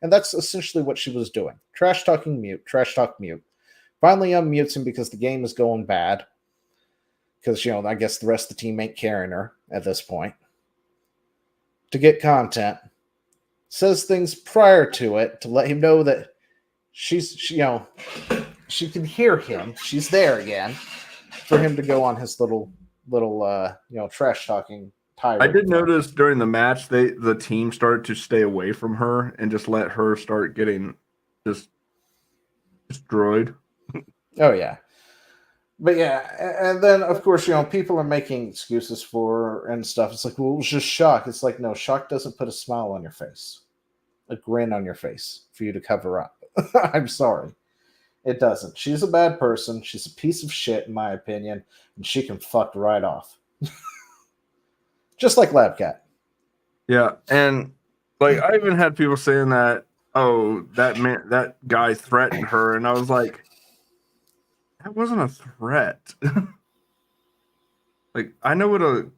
And that's essentially what she was doing. Trash talking, mute, trash talk, mute. Finally unmutes him because the game is going bad. Because, I guess the rest of the team ain't carrying her at this point. To get content. Says things prior to it to let him know that she can hear him. She's there again for him to go on his little trash talking tirade. I did notice during the match, the team started to stay away from her and just let her start getting just destroyed. Oh yeah. But yeah, and then of course, people are making excuses for her and stuff. It's like, well, it was just shock. It's like, no, shock doesn't put a smile on your face, a grin on your face for you to cover up. I'm sorry. It doesn't. She's a bad person. She's a piece of shit, in my opinion, and she can fuck right off. Just like TheLabCat. Yeah, and like I even had people saying that, oh, that guy threatened her, and I was like, that wasn't a threat. Like, I know what a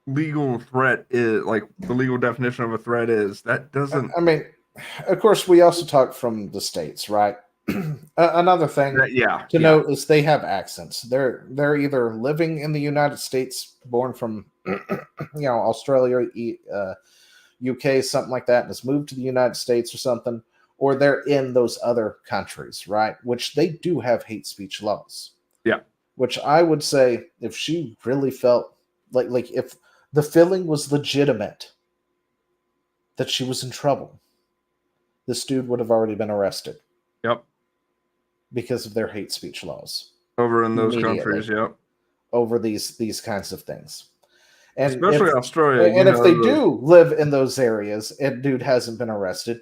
legal threat is, like the legal definition of a threat is. That doesn't. I mean, of course, we also talk from the States, right? Another thing to note is they have accents. They're either living in the United States, born from Australia, UK, something like that, and has moved to the United States or something, or they're in those other countries, right? Which they do have hate speech laws. Yeah. Which I would say, if she really felt like if the feeling was legitimate that she was in trouble, this dude would have already been arrested. Yep. Because of their hate speech laws. Over in those countries, yep. Over these kinds of things. And especially Australia. And if they do live in those areas and dude hasn't been arrested,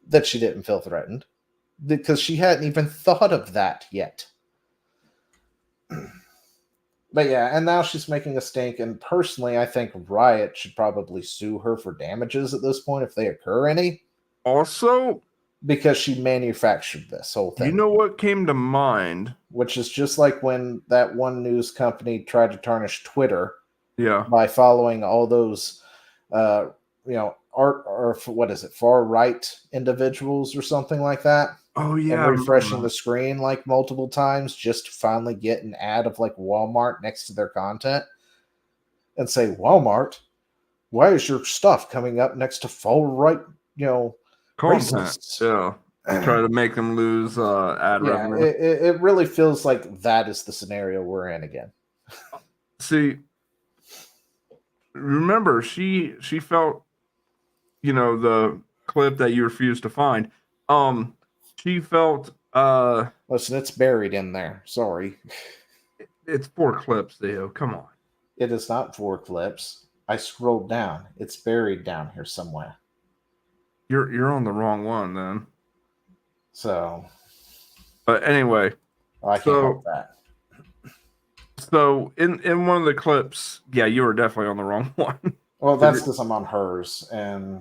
that she didn't feel threatened. Because she hadn't even thought of that yet. But yeah, and now she's making a stink, and personally, I think Riot should probably sue her for damages at this point, if they occur any. Also, because she manufactured this whole thing. You know what came to mind? Which is just like when that one news company tried to tarnish Twitter. Yeah. By following all those, art or what is it, far right individuals or something like that. Oh yeah. And refreshing the screen like multiple times just to finally get an ad of like Walmart next to their content, and say, Walmart, why is your stuff coming up next to far right, content? Yeah. Try to make them lose ad revenue. It really feels like that is the scenario we're in again. See, remember, she felt, the clip that you refused to find. She felt. Listen, it's buried in there. Sorry. It's 4 clips, Theo. Come on. It is not 4 clips. I scrolled down. It's buried down here somewhere. You're on the wrong one then. So. But anyway. I can't help that. So in one of the clips, yeah, you were definitely on the wrong one. Well, that's because I'm on hers. And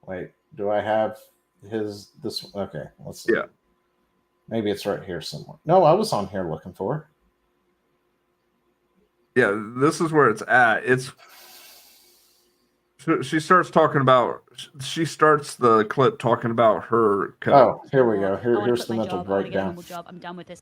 wait, do I have this? Okay, let's see. Yeah. Maybe it's right here somewhere. No, I was on here looking for it. Yeah, this is where it's at. She starts the clip talking about her code. Oh, here we go. Here's the mental breakdown. I'm done with this.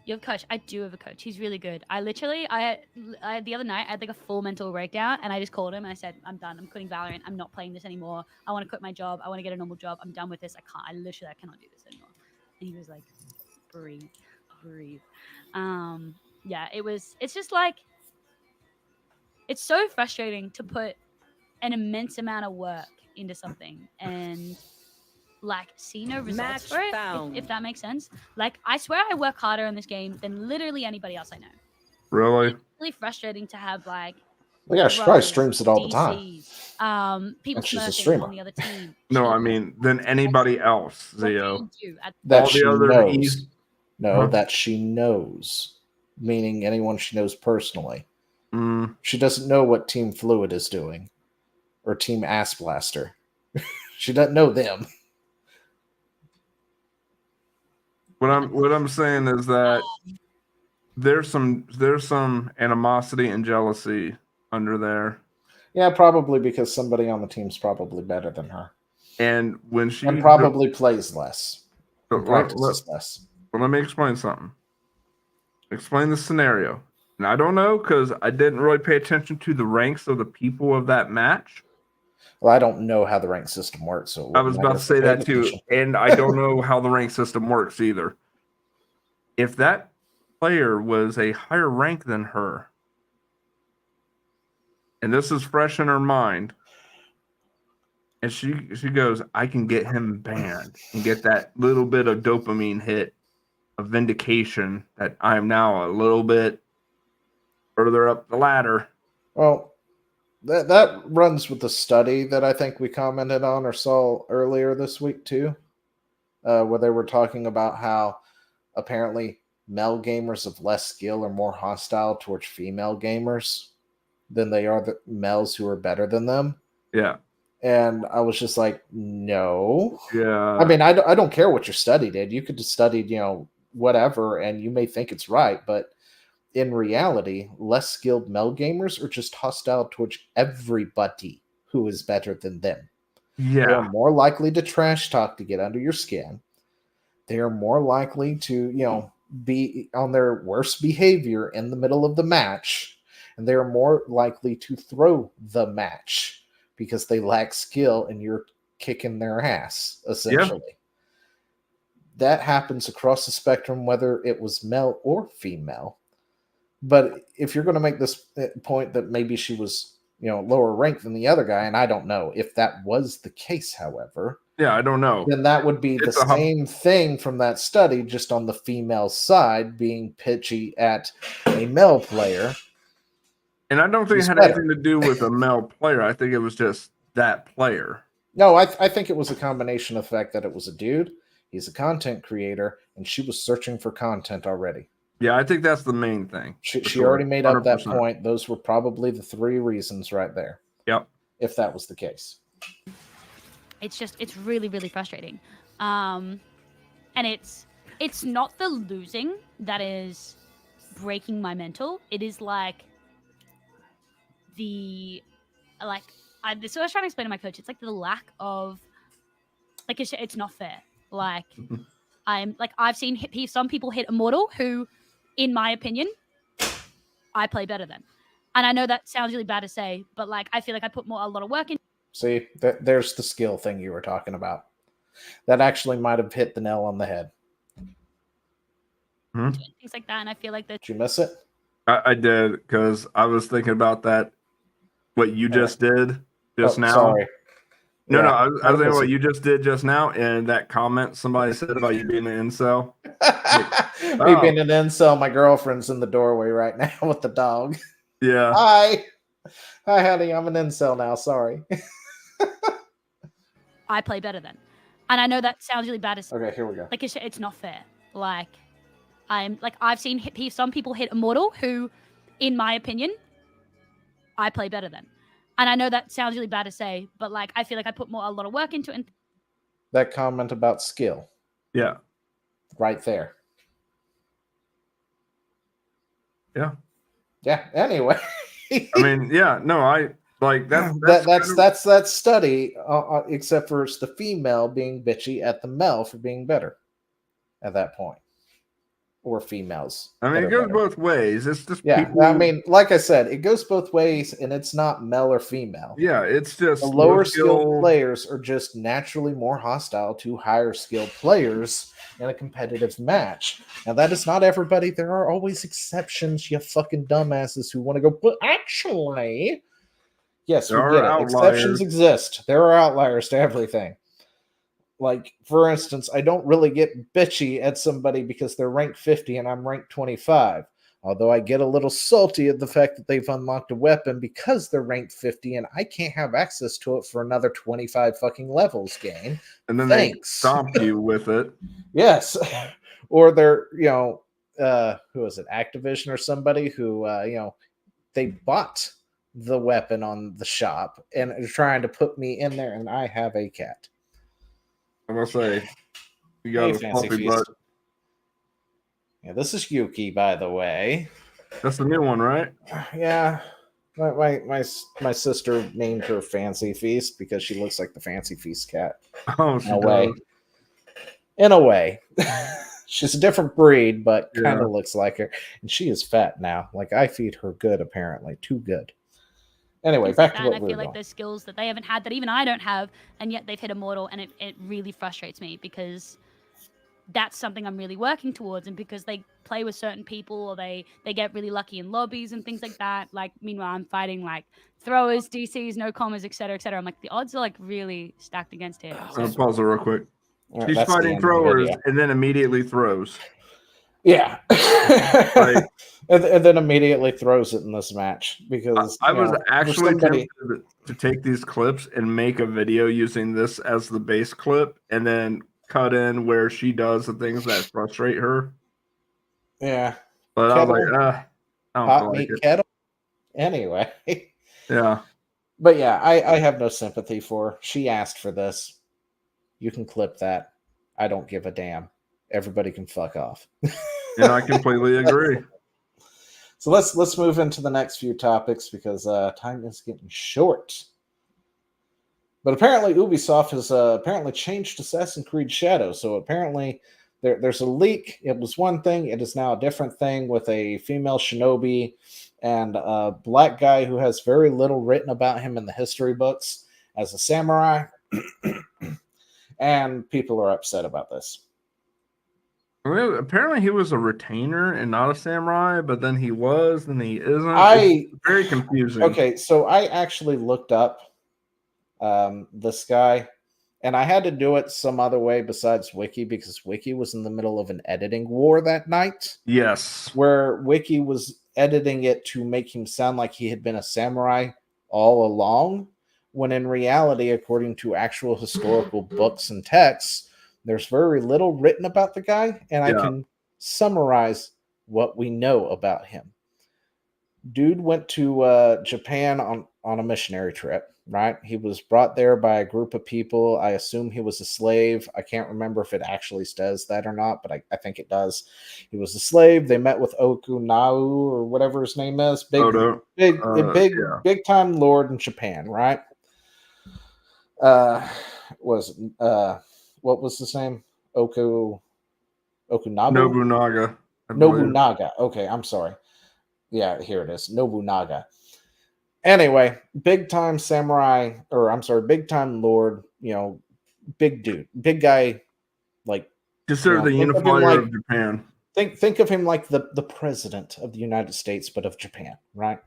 You have a coach. I do have a coach. He's really good. I the other night I had like a full mental breakdown, and I just called him and I said, I'm done. I'm quitting Valorant. I'm not playing this anymore. I want to quit my job. I want to get a normal job. I'm done with this. I cannot do this anymore. And he was like, breathe. Yeah, it's just like, it's so frustrating to put an immense amount of work into something and like see no results for it, if that makes sense. Like, I swear I work harder in this game than literally anybody else I know. Really? It's really frustrating to have like, yeah, she probably streams it all the time. People she's a streamer on the other team. No, I mean than anybody else, Zio. That she knows. No, that she knows. Meaning anyone she knows personally. She doesn't know what Team Fluid is doing. Or Team Ass Blaster. She doesn't know them. What I'm saying is that there's some animosity and jealousy under there. Yeah, probably because somebody on the team's probably better than her. And when she probably plays less. Practices less. Well, let me explain something. Explain the scenario. And I don't know, because I didn't really pay attention to the ranks of the people of that match. Well, I don't know how the rank system works. So I was about to say that too. And I don't know how the rank system works either. If that player was a higher rank than her. And this is fresh in her mind. And she goes, I can get him banned and get that little bit of dopamine hit of vindication that I'm now a little bit further up the ladder. Well, that runs with the study that I think we commented on or saw earlier this week too, where they were talking about how apparently male gamers of less skill are more hostile towards female gamers than they are the males who are better than them. Yeah. And I was just like, no. Yeah. I mean, I don't care what your study did. You could have studied, whatever, and you may think it's right, but in reality, less skilled male gamers are just hostile towards everybody who is better than them. Yeah. They are more likely to trash talk to get under your skin. They are more likely to, be on their worst behavior in the middle of the match. And they are more likely to throw the match because they lack skill and you're kicking their ass, essentially. Yeah. That happens across the spectrum, whether it was male or female. But if you're going to make this point that maybe she was, lower ranked than the other guy, and I don't know if that was the case, however. Yeah, I don't know. Then that would be the same thing from that study, just on the female side, being pitchy at a male player. And I don't think it had anything to do with a male player. I think it was just that player. No, I think it was a combination of the fact that it was a dude, he's a content creator, and she was searching for content already. Yeah, I think that's the main thing. She already made up that point. Those were probably the three reasons right there. Yep. If that was the case. It's really, really frustrating. And it's not the losing that is breaking my mental. It is like this is what I was trying to explain to my coach. It's like the lack of, it's not fair. I've seen some people hit Immortal who, in my opinion, I play better than. And I know that sounds really bad to say, but I feel like I put a lot of work in. See, there's the skill thing you were talking about. That actually might have hit the nail on the head. Things like that, and I feel like that. Did you miss it? I did, because I was thinking about that. What you just did just now. Sorry. No, I was thinking what you just did just now, and that comment somebody said about you being an incel. Me being an incel, my girlfriend's in the doorway right now with the dog. Yeah. Hi, honey, I'm an incel now. Sorry. I play better than. And I know that sounds really bad to say. Okay, here we go. It's not fair. I've seen some people hit Immortal who, in my opinion, I play better than. And I know that sounds really bad to say, but I feel like I put a lot of work into it. That comment about skill. Yeah. Right there. Yeah. Yeah. Anyway. I mean, yeah. No, I that's that study. Except for it's the female being bitchy at the male for being better at that point. Or females. I mean, it goes both ways. It's just people... I mean, like I said, it goes both ways, and it's not male or female. Yeah, it's just the lower skilled players are just naturally more hostile to higher skilled players in a competitive match. Now, that is not everybody. There are always exceptions, you fucking dumbasses who want to go, but actually, yes, we get it. Exceptions exist. There are outliers to everything. For instance, I don't really get bitchy at somebody because they're ranked 50 and I'm ranked 25. Although I get a little salty at the fact that they've unlocked a weapon because they're ranked 50 and I can't have access to it for another 25 fucking levels game. And then they stomp you with it. Yes. Or they're, who is it? Activision or somebody who, they bought the weapon on the shop and are trying to put me in there and I have a cat. I'm gonna say, you got a puppy butt. Yeah, this is Yuki, by the way. That's the new one, right? Yeah, my sister named her Fancy Feast because she looks like the Fancy Feast cat. Oh, in a way. In a way, she's a different breed, but kind of looks like her, and she is fat now. I feed her good, apparently, too good. Anyway, back to what I feel like there's skills that they haven't had that even I don't have, and yet they've hit Immortal, and it really frustrates me because that's something I'm really working towards. And because they play with certain people or they get really lucky in lobbies and things like that. Like, meanwhile, I'm fighting like throwers, DCs, no commas, etc., etc. I'm like, the odds are like really stacked against him. I'm gonna pause it real quick. All right, She's that's the fighting end of the throwers video. and then immediately throws. Yeah. Like, and then immediately throws it in this match because I was actually somebody... tempted to take these clips and make a video using this as the base clip and then cut in where she does the things that frustrate her. Yeah. But Kettle, I was like, I don't hot feel like meat it. kettle. Anyway. Yeah. But yeah, I have no sympathy for her. She asked for this. You can clip that. I don't give a damn. Everybody can fuck off. And I completely agree. So let's move into the next few topics because time is getting short. But apparently Ubisoft has apparently changed Assassin's Creed Shadows. So apparently there's a leak. It was one thing. It is now a different thing with a female shinobi and a black guy who has very little written about him in the history books as a samurai. And people are upset about this. Well, apparently he was a retainer and not a samurai, but then he was, then he isn't. It's very confusing. Okay, so I actually looked up this guy, and I had to do it some other way besides Wiki because Wiki was in the middle of an editing war that night. Yes. Where Wiki was editing it to make him sound like he had been a samurai all along, when in reality, according to actual historical books and texts, there's very little written about the guy, and I can summarize what we know about him. Dude went to Japan on a missionary trip, right? He was brought there by a group of people. I assume he was a slave. I can't remember if it actually says that or not, but I think it does. He was a slave. They met with Okunau or whatever his name is. Big time lord in Japan, right? What was his name? Okunabu? Nobunaga. Nobunaga. Okay, I'm sorry. Yeah, here it is. Nobunaga. Anyway, big time samurai, or I'm sorry, big time lord, big dude, big guy, like considered the unifier of Japan. Think of him like the president of the United States, but of Japan, right?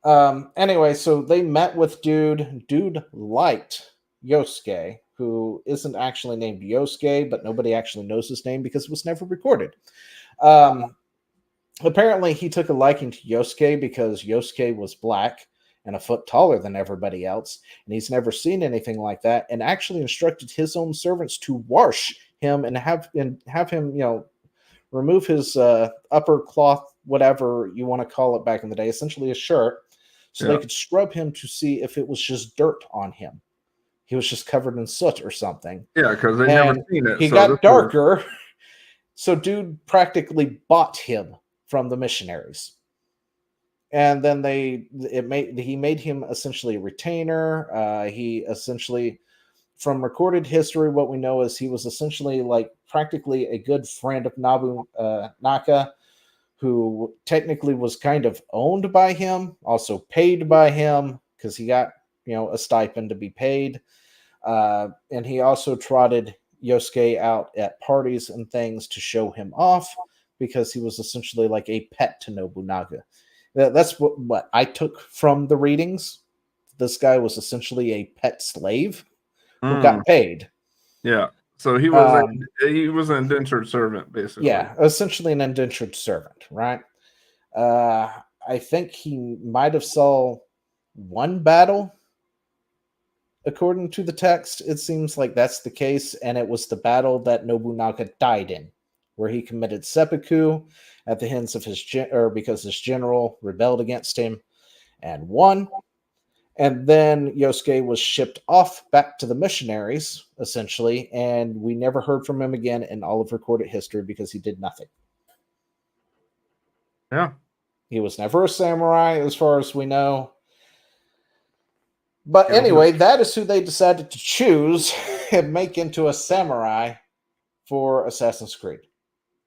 Anyway, so they met with dude. Dude liked Yosuke, who isn't actually named Yosuke, but nobody actually knows his name because it was never recorded. Apparently, he took a liking to Yosuke because Yosuke was black and a foot taller than everybody else, and he's never seen anything like that, and actually instructed his own servants to wash him and have him, remove his upper cloth, whatever you want to call it back in the day, essentially a shirt, so they could scrub him to see if it was just dirt on him. He was just covered in soot or something. Yeah, because they never seen it. He got darker, so dude practically bought him from the missionaries, and then he made him essentially a retainer. He essentially, from recorded history, what we know is he was essentially like practically a good friend of Nobunaga, who technically was kind of owned by him, also paid by him because he got a stipend to be paid, and he also trotted Yosuke out at parties and things to show him off, because he was essentially like a pet to Nobunaga. That's what I took from the readings. This guy was essentially a pet slave who got paid. Yeah, so he was an indentured servant, basically. Yeah, essentially an indentured servant, right? I think he might have saw one battle. According to the text, it seems like that's the case, and it was the battle that Nobunaga died in, where he committed seppuku at the hands of because his general rebelled against him and won. And then Yosuke was shipped off back to the missionaries, essentially, and we never heard from him again in all of recorded history because he did nothing. Yeah. He was never a samurai, as far as we know. But anyway, that is who they decided to choose and make into a samurai for Assassin's Creed.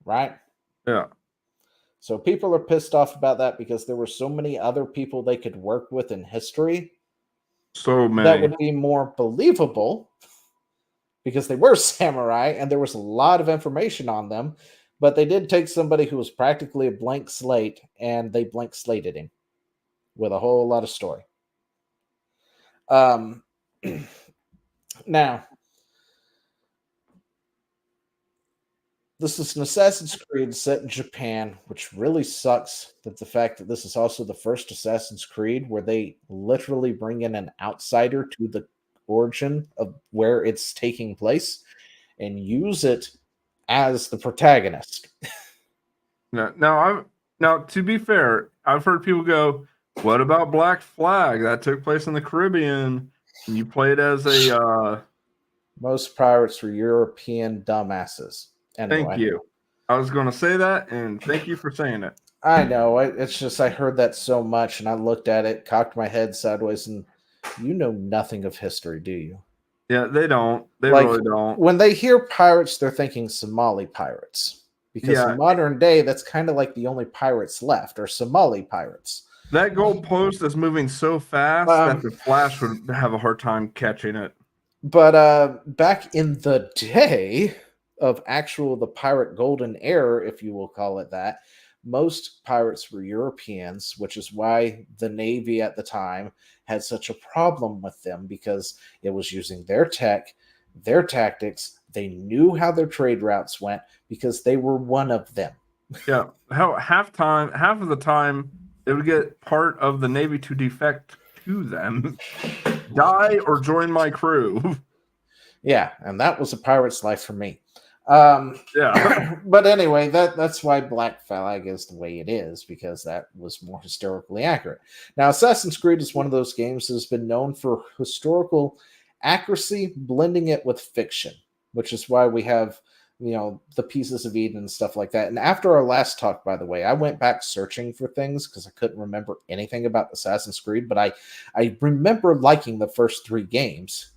Right? Yeah. So people are pissed off about that because there were so many other people they could work with in history. So many. That would be more believable because they were samurai and there was a lot of information on them, but they did take somebody who was practically a blank slate and they blank slated him with a whole lot of story. Now, this is an Assassin's Creed set in Japan, which really sucks that the fact that this is also the first Assassin's Creed where they literally bring in an outsider to the origin of where it's taking place and use it as the protagonist. Now, to be fair, I've heard people go, "What about Black Flag? That took place in the Caribbean, and you played as a." Most pirates were European dumbasses. Anyway. Thank you. I was going to say that, and thank you for saying it. I know. It's just I heard that so much, and I looked at it, cocked my head sideways, and you know nothing of history, do you? Yeah, they don't. They really don't. When they hear pirates, they're thinking Somali pirates. Because in modern day, that's kind of like the only pirates left, are Somali pirates. That goalpost is moving so fast that the Flash would have a hard time catching it. But back in the day of the pirate golden era, if you will call it that, most pirates were Europeans, which is why the Navy at the time had such a problem with them, because it was using their tech, their tactics. They knew how their trade routes went because they were one of them. Yeah, half of the time they would get part of the Navy to defect to them, die or join my crew. Yeah, and that was a pirate's life for me. Yeah. But anyway, that's why Black Flag is the way it is, because that was more historically accurate. Now, Assassin's Creed is one of those games that has been known for historical accuracy, blending it with fiction, which is why we have, the Pieces of Eden and stuff like that. And after our last talk, by the way, I went back searching for things because I couldn't remember anything about Assassin's Creed, but I remember liking the first 3 games.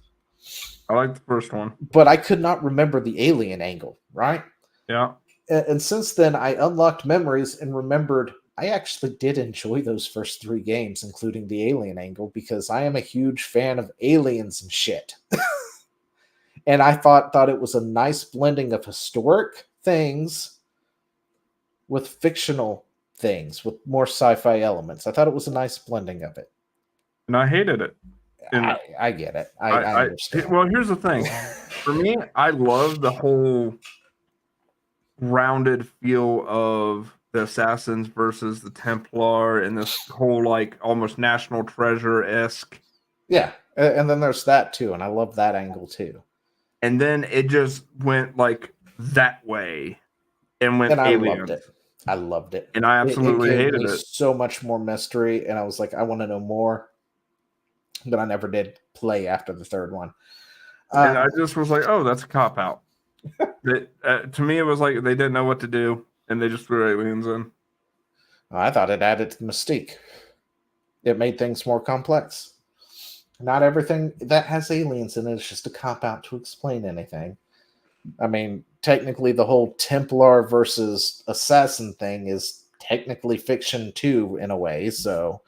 I like the first one. But I could not remember the alien angle, right? Yeah. And since then, I unlocked memories and remembered I actually did enjoy those first 3 games, including the alien angle, because I am a huge fan of aliens and shit. And I thought it was a nice blending of historic things with fictional things, with more sci-fi elements. I thought it was a nice blending of it. And I hated it. And I get it. I understand. Well, here's the thing. For me, I love the whole rounded feel of the Assassins versus the Templar and this whole almost National Treasure-esque. Yeah, and then there's that too, and I love that angle too. And then it just went that way and went alien. I loved it. And I absolutely hated it. So much more mystery, and I was like, I want to know more. But I never did play after the 3rd one. And I just was like, oh, that's a cop-out. To me, it was like they didn't know what to do, and they just threw aliens in. I thought it added to the mystique. It made things more complex. Not everything that has aliens in it is just a cop-out to explain anything. I mean, technically, the whole Templar versus Assassin thing is technically fiction too, in a way, so...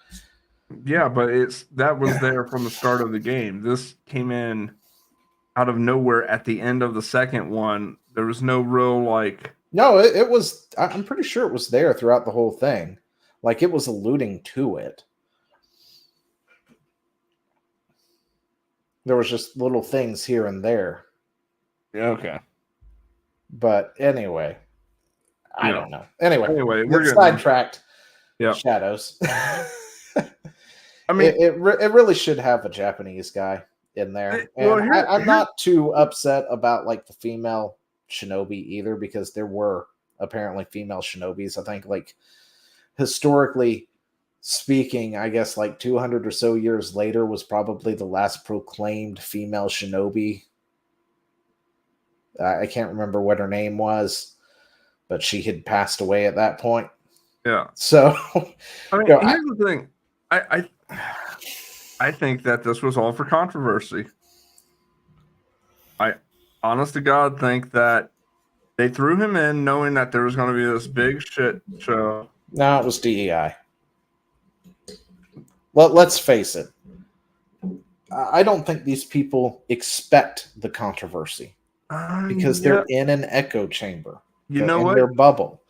Yeah, but that was there from the start of the game. This came in out of nowhere at the end of the second one. There was no real No, it was. I'm pretty sure it was there throughout the whole thing. It was alluding to it. There was just little things here and there. Yeah, okay. But anyway, I don't know. Anyway, we're sidetracked. Yeah, Shadows. I mean, it really should have a Japanese guy in there. And I'm not too upset about the female shinobi either, because there were apparently female shinobis. I think historically speaking, I guess 200 or so years later was probably the last proclaimed female shinobi. I can't remember what her name was, but she had passed away at that point. Yeah. So, I mean, here's the thing. I think that this was all for controversy. I, honest to God, think that they threw him in knowing that there was going to be this big shit show. No, it was DEI. Well, let's face it. I don't think these people expect the controversy because they're in an echo chamber. You know in what? their bubble.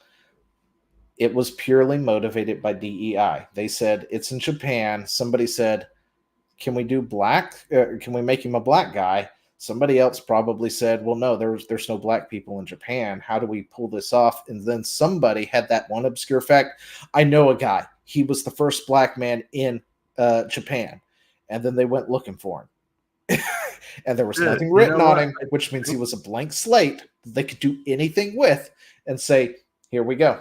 It was purely motivated by DEI. They said it's in Japan. Somebody said, "Can we do black? Can we make him a black guy?" Somebody else probably said, "Well, no, there's no black people in Japan. How do we pull this off?" And then somebody had that one obscure fact. I know a guy. He was the first black man in Japan, and then they went looking for him, and there was nothing written on him, which means he was a blank slate they could do anything with, and say, "Here we go."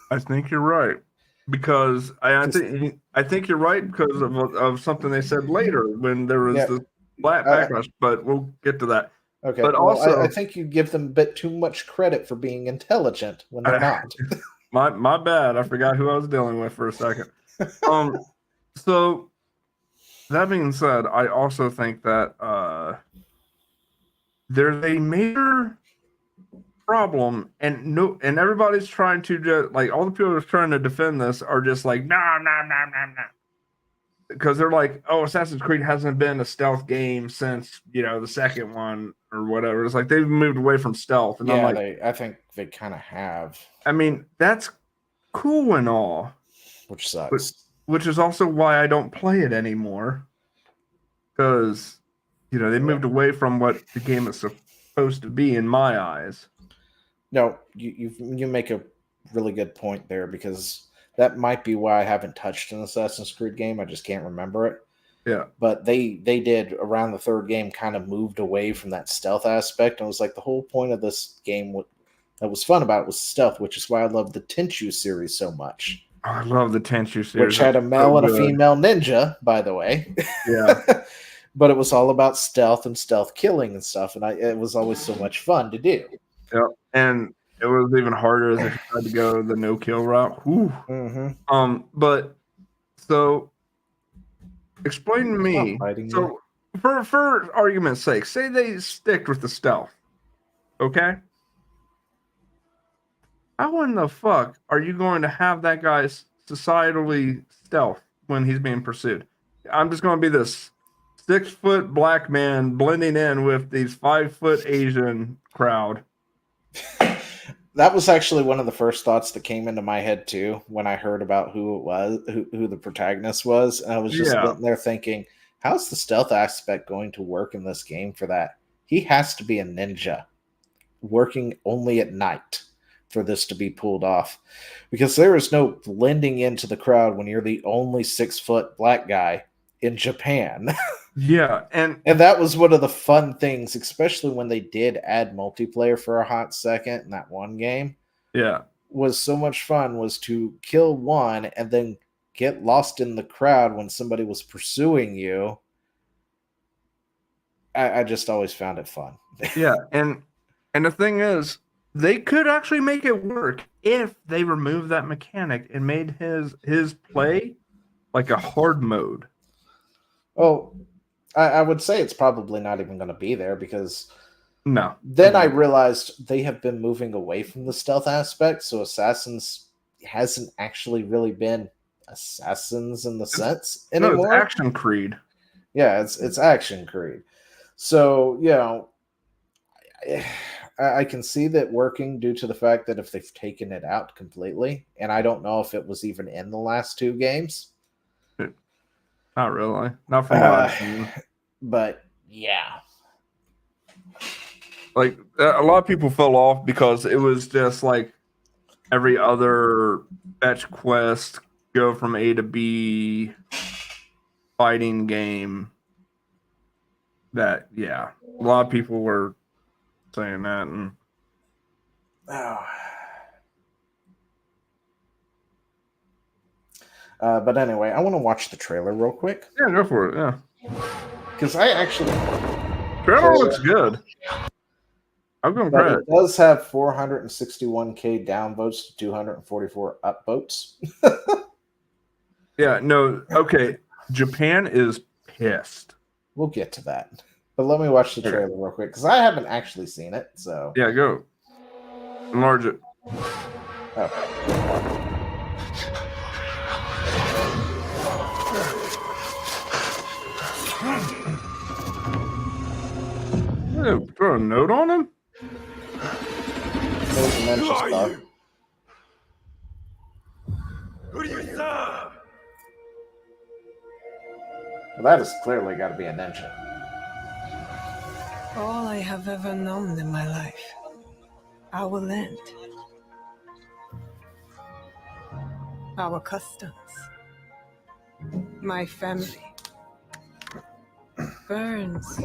I think you're right because I think you're right because of something they said later when there was the black backlash. But we'll get to that. Okay, but well, also I think you give them a bit too much credit for being intelligent when they're not. my bad. I forgot who I was dealing with for a second. So that being said, I also think that there's a major problem, and everybody's trying to just like all the people who are trying to defend this are just like nah, because they're like, oh, Assassin's Creed hasn't been a stealth game since the second one or whatever. It's like they've moved away from stealth, and I'm like, I think they kind of have. I mean, that's cool and all, which sucks. Which is also why I don't play it anymore, because they moved away from what the game is supposed to be in my eyes. No, you make a really good point there, because that might be why I haven't touched an Assassin's Creed game. I just can't remember it. Yeah. But they did around the third game kind of moved away from that stealth aspect, and it was like the whole point of this game that was fun about it was stealth, which is why I love the Tenchu series so much. I love the Tenchu series. Which had a male and a female ninja, by the way. Yeah. But it was all about stealth and stealth killing and stuff, and it was always so much fun to do. Yep. And it was even harder as I tried to go the no-kill route. Whew. Mm-hmm. But so explain to me. So for argument's sake, say they stick with the stealth. Okay? How in the fuck are you going to have that guy societally stealth when he's being pursued? I'm just going to be this 6-foot black man blending in with these 5-foot Asian crowd. That was actually one of the first thoughts that came into my head too when I heard about who it was, who the protagonist was. And I was just sitting there thinking, how's the stealth aspect going to work in this game for that? He has to be a ninja working only at night for this to be pulled off, because there is no blending into the crowd when you're the only 6-foot black guy in Japan. Yeah, and that was one of the fun things, especially when they did add multiplayer for a hot second in that one game. Yeah, was so much fun was to kill one and then get lost in the crowd when somebody was pursuing you. I just always found it fun. Yeah, and the thing is, they could actually make it work if they removed that mechanic and made his play like a hard mode. Oh, I would say it's probably not even going to be there, because no. Then I realized they have been moving away from the stealth aspect, so Assassins hasn't actually really been Assassins in the sense anymore. No, it's Action Creed. Yeah, it's Action Creed. So, I can see that working due to the fact that if they've taken it out completely, and I don't know if it was even in the last 2 games. Not really. Not from what I've seen. But, yeah. Like, a lot of people fell off because it was just like every other fetch quest, go from A to B fighting game. That, a lot of people were saying that. And but anyway, I want to watch the trailer real quick. Yeah, go for it. Yeah, because I actually trailer looks good. I'll give him credit. It does have 461K downvotes to 244 upvotes. Yeah, no, okay. Japan is pissed. We'll get to that, but let me watch the trailer real quick because I haven't actually seen it. So yeah, go enlarge it. Oh. Throw a note on him? There's a ninja star. Who do you serve? Well, that has clearly got to be a ninja. All I have ever known in my life. Our land. Our customs. My family. Burns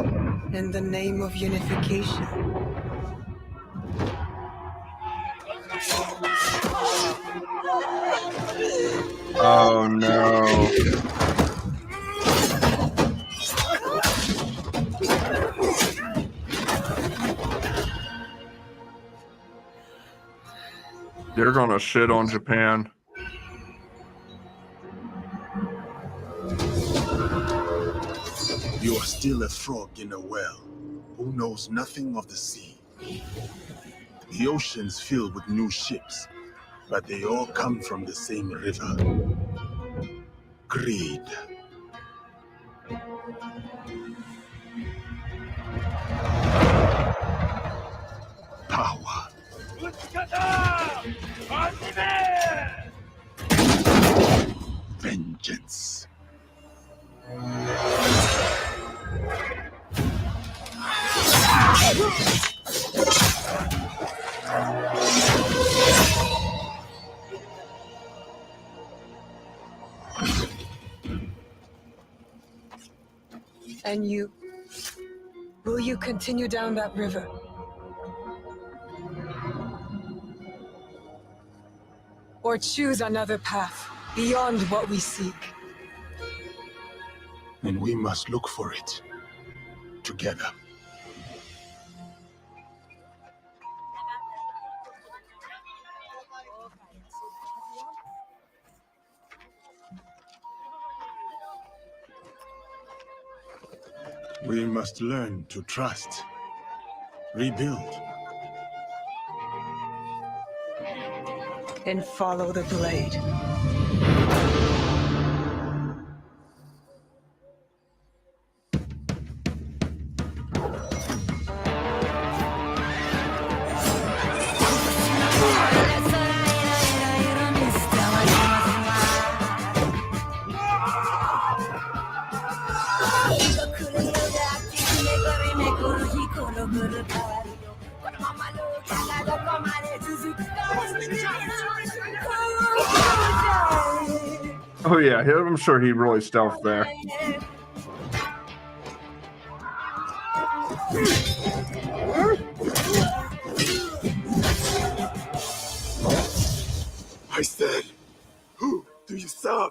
in the name of unification. Oh no. They're gonna shit on Japan. You are still a frog in a well who knows nothing of the sea. The ocean's filled with new ships, but they all come from the same river. Greed. Power. Vengeance. And you? Will you continue down that river? Or choose another path beyond what we seek? And we must look for it together. We must learn to trust, rebuild. And follow the blade. Oh yeah, I'm sure he really stealthed there. I said, who do you serve?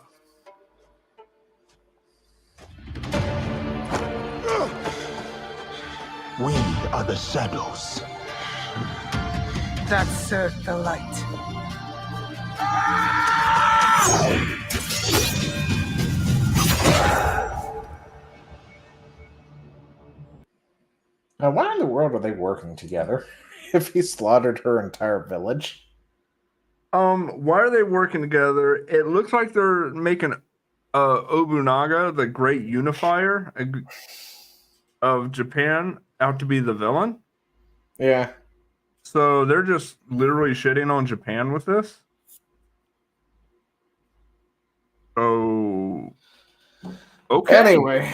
We are the shadows. That serve the light. Now, why in the world are they working together if he slaughtered her entire village? Why are they working together? It looks like they're making Obunaga, the great unifier of Japan, out to be the villain. Yeah. So they're just literally shitting on Japan with this. Oh, okay. Anyway,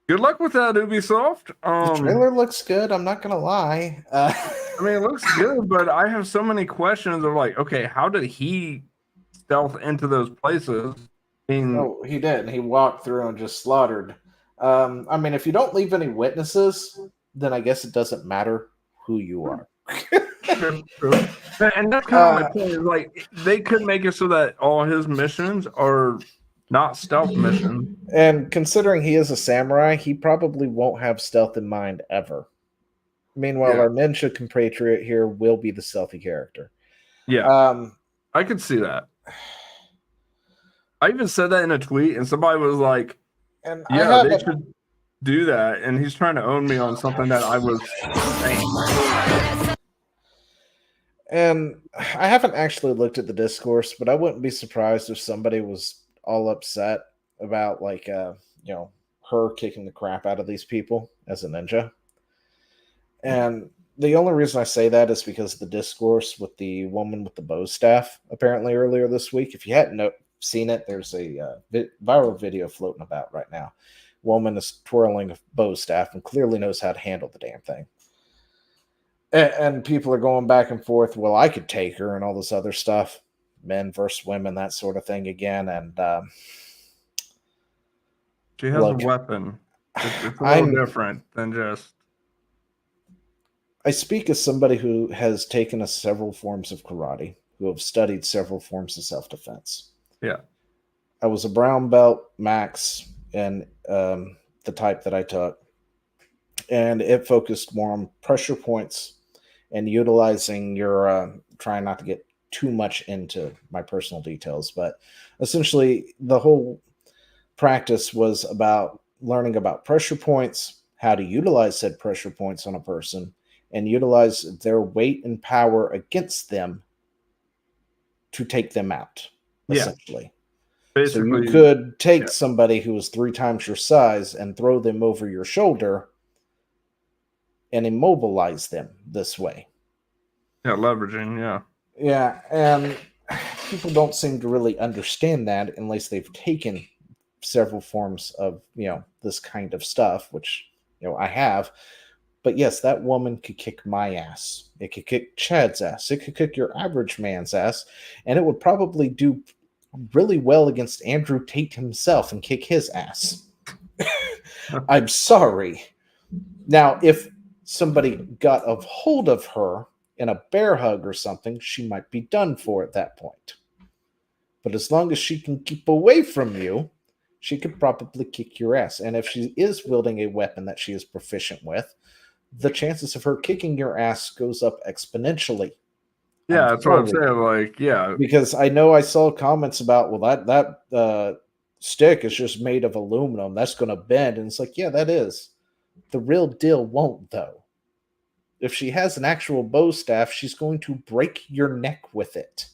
good luck with that, Ubisoft. the trailer looks good. I'm not gonna lie. I mean, it looks good, but I have so many questions of like, okay, how did he stealth into those places? No, he didn't. He walked through and just slaughtered. I mean, if you don't leave any witnesses, then I guess it doesn't matter who you are. True. And that's kind of my point. Is like they could make it so that all his missions are not stealth missions. And considering he is a samurai, he probably won't have stealth in mind ever. Meanwhile, our ninja compatriot here will be the stealthy character. Yeah, I could see that. I even said that in a tweet, and somebody was like, and "Yeah, they should do that." And he's trying to own me on something that I was saying. And I haven't actually looked at the discourse, but I wouldn't be surprised if somebody was all upset about, like, her kicking the crap out of these people as a ninja. And the only reason I say that is because of the discourse with the woman with the bow staff apparently earlier this week. If you hadn't seen it, there's a viral video floating about right now. Woman is twirling a bow staff and clearly knows how to handle the damn thing. And people are going back and forth. Well, I could take her and all this other stuff, men versus women, that sort of thing again. And she has a weapon. It's a little different than just. I speak as somebody who has taken several forms of karate, who have studied several forms of self-defense. Yeah. I was a brown belt max in the type that I took, and it focused more on pressure points and utilizing your trying not to get too much into my personal details, but essentially the whole practice was about learning about pressure points, how to utilize said pressure points on a person, and utilize their weight and power against them to take them out, essentially. Basically, so you could take somebody who was 3 times your size and throw them over your shoulder and immobilize them this way. Yeah, leveraging, yeah. Yeah, and people don't seem to really understand that unless they've taken several forms of, this kind of stuff, which, I have. But yes, that woman could kick my ass. It could kick Chad's ass. It could kick your average man's ass. And it would probably do really well against Andrew Tate himself and kick his ass. I'm sorry. Now, if somebody got a hold of her in a bear hug or something, she might be done for at that point. But as long as she can keep away from you, she could probably kick your ass. And if she is wielding a weapon that she is proficient with, the chances of her kicking your ass goes up exponentially. Yeah, that's what I'm saying. Like, yeah. Because I know I saw comments about, well, that stick is just made of aluminum. That's going to bend. And it's like, yeah, that is. The real deal won't, though. If she has an actual bow staff, she's going to break your neck with it.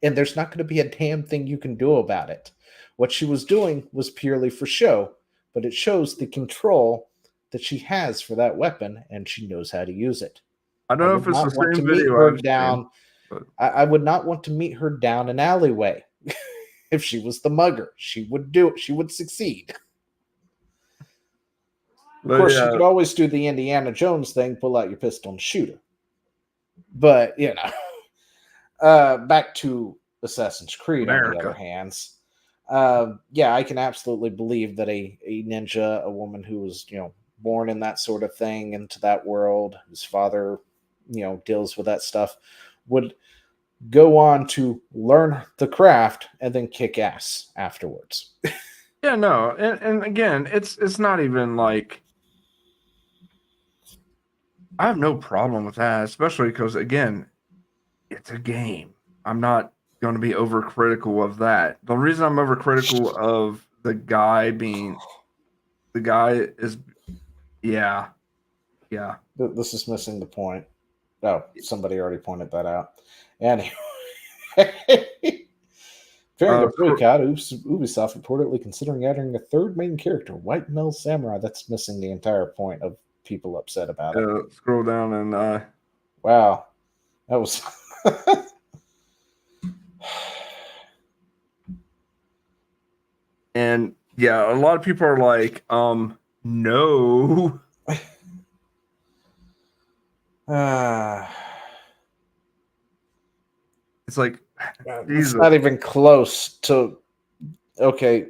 And there's not going to be a damn thing you can do about it. What she was doing was purely for show, but it shows the control that she has for that weapon, and she knows how to use it. I don't know if it's the same video I've seen, but I would not want to meet her down an alleyway. If she was the mugger, she would do it. She would succeed. Of course, you could always do the Indiana Jones thing, pull out your pistol and shoot her. But, back to Assassin's Creed, on the other hands. I can absolutely believe that a ninja, a woman who was, born in that sort of thing, into that world, whose father, deals with that stuff, would go on to learn the craft and then kick ass afterwards. Yeah, no. And again, it's not even like, I have no problem with that, especially because, again, it's a game. I'm not going to be overcritical of that. The reason I'm overcritical of the guy is, yeah. This is missing the point. Oh, somebody already pointed that out. Anyway. According to Boycott, Ubisoft reportedly considering adding a third main character, White Male Samurai. That's missing the entire point of people upset about it. Scroll down and wow, that was and yeah, a lot of people are like, no. It's like, it's not even close to. Okay,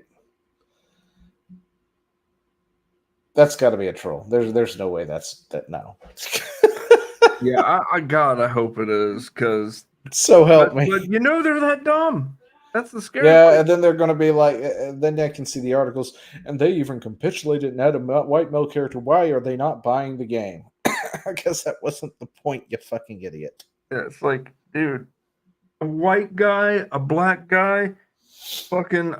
that's got to be a troll. There's no way that. No. Yeah, I hope it is, because so help me. But they're that dumb. That's the scary thing. And then they're going to be like, then I can see the articles, and they even capitulated and had a white male character. Why are they not buying the game? I guess that wasn't the point, you fucking idiot. Yeah, it's like, dude, a white guy, a black guy, fucking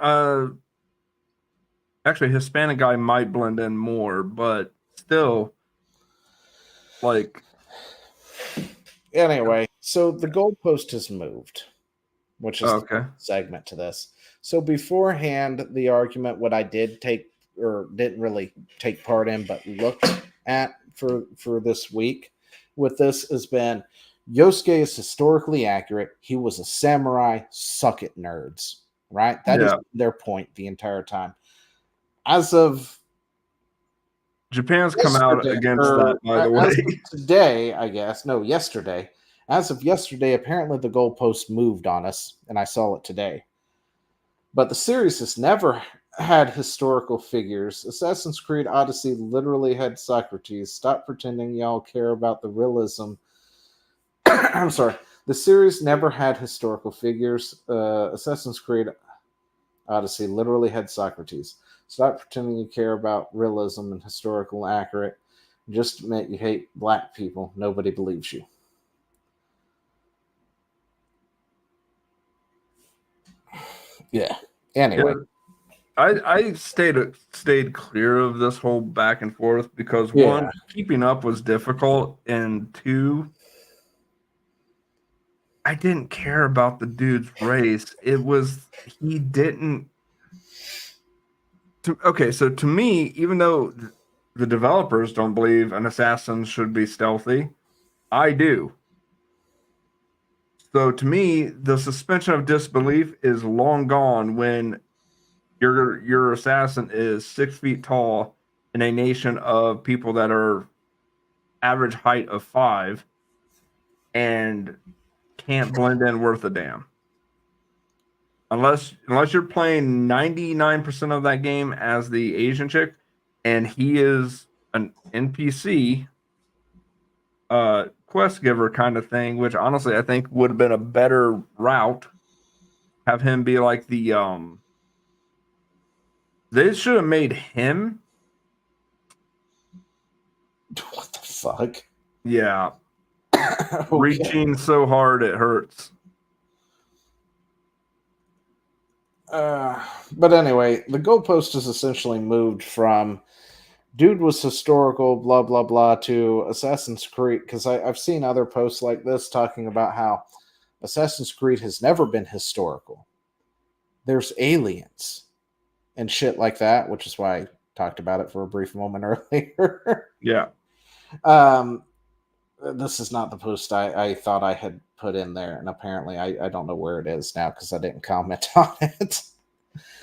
actually Hispanic guy might blend in more, but still, like. Anyway, so the goalpost has moved, which is the segment to this. So beforehand, the argument, what I did take or didn't really take part in, but looked at for this week with this has been Yosuke is historically accurate. He was a samurai. Suck it, nerds. Right? That is their point the entire time. As of Japan's come out against that, by the way. Today, I guess. No, yesterday. As of yesterday, apparently the goalpost moved on us, and I saw it today. But the series has never had historical figures. Assassin's Creed Odyssey literally had Socrates. Stop pretending y'all care about the realism. I'm sorry. The series never had historical figures. Assassin's Creed Odyssey literally had Socrates. Stop pretending you care about realism and historical accurate. Just admit you hate black people. Nobody believes you. Yeah. Anyway. Yeah. I stayed clear of this whole back and forth because one, keeping up was difficult, and two, I didn't care about the dude's race. He didn't. So to me, even though the developers don't believe an assassin should be stealthy, I do. So to me, the suspension of disbelief is long gone when your assassin is 6 feet tall in a nation of people that are average height of 5 and can't blend in worth a damn. Unless you're playing 99% of that game as the Asian chick and he is an NPC quest giver kind of thing, which honestly I think would have been a better route. Have him be like the they should have made him. What the fuck? Yeah. Reaching so hard it hurts. But anyway, the goalpost is essentially moved from dude was historical, blah, blah, blah, to Assassin's Creed. Because I've seen other posts like this talking about how Assassin's Creed has never been historical. There's aliens and shit like that, which is why I talked about it for a brief moment earlier. Yeah. This is not the post I thought I had put in there, and apparently I don't know where it is now because I didn't comment on it.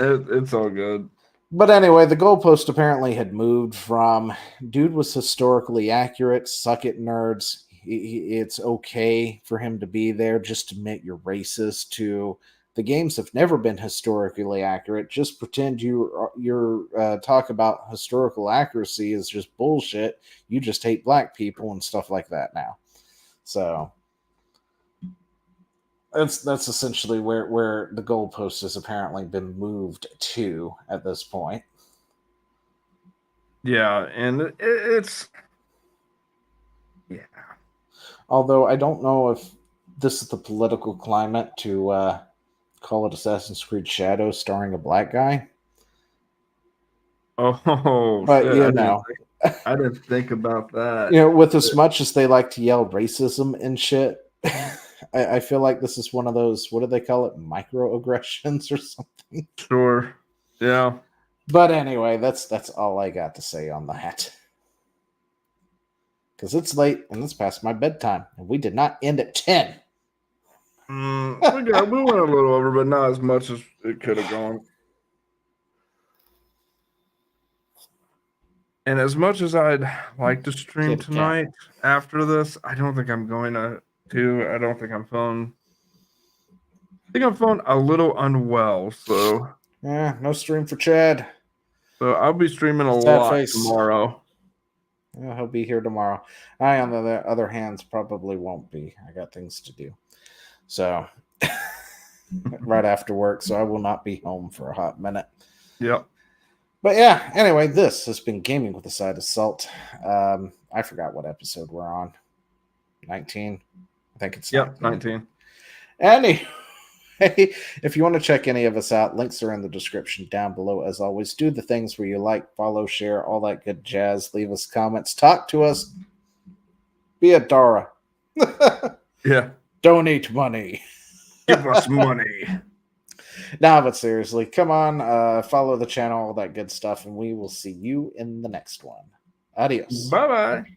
It's all good. But anyway, the goalpost apparently had moved from dude was historically accurate, suck it, nerds. It's okay for him to be there, just admit you're racist, to the games have never been historically accurate. Just pretend your talk about historical accuracy is just bullshit. You just hate black people and stuff like that now. So that's essentially where the goalpost has apparently been moved to at this point. Yeah, and it's Although I don't know if this is the political climate to call it Assassin's Creed Shadows starring a black guy. Oh, but shit. you know, I didn't think about that. You know, with as much as they like to yell racism and shit, I feel like this is one of those, what do they call it, microaggressions or something. Sure. Yeah. But anyway, that's all I got to say on that. Because it's late and it's past my bedtime, and we did not end at 10. We went a little over, but not as much as it could have gone. And as much as I'd like to stream tonight after this, I don't think I'm going to. I don't think I'm feeling. I think I'm feeling a little unwell. So yeah, no stream for Chad. So I'll be streaming a lot tomorrow. Yeah, he'll be here tomorrow. I, on the other hand, probably won't be. I got things to do. So right after work, so I will not be home for a hot minute. Yep. But yeah, anyway, this has been Gaming with a Side of Salt. I forgot what episode we're on. 19? I think it's 19. Anyway, if you want to check any of us out, links are in the description down below. As always, do the things where you like, follow, share, all that good jazz. Leave us comments. Talk to us. Be a Dara. Yeah. Donate money. Give us money. Nah, but seriously, come on, follow the channel, all that good stuff, and we will see you in the next one. Adios. Bye bye.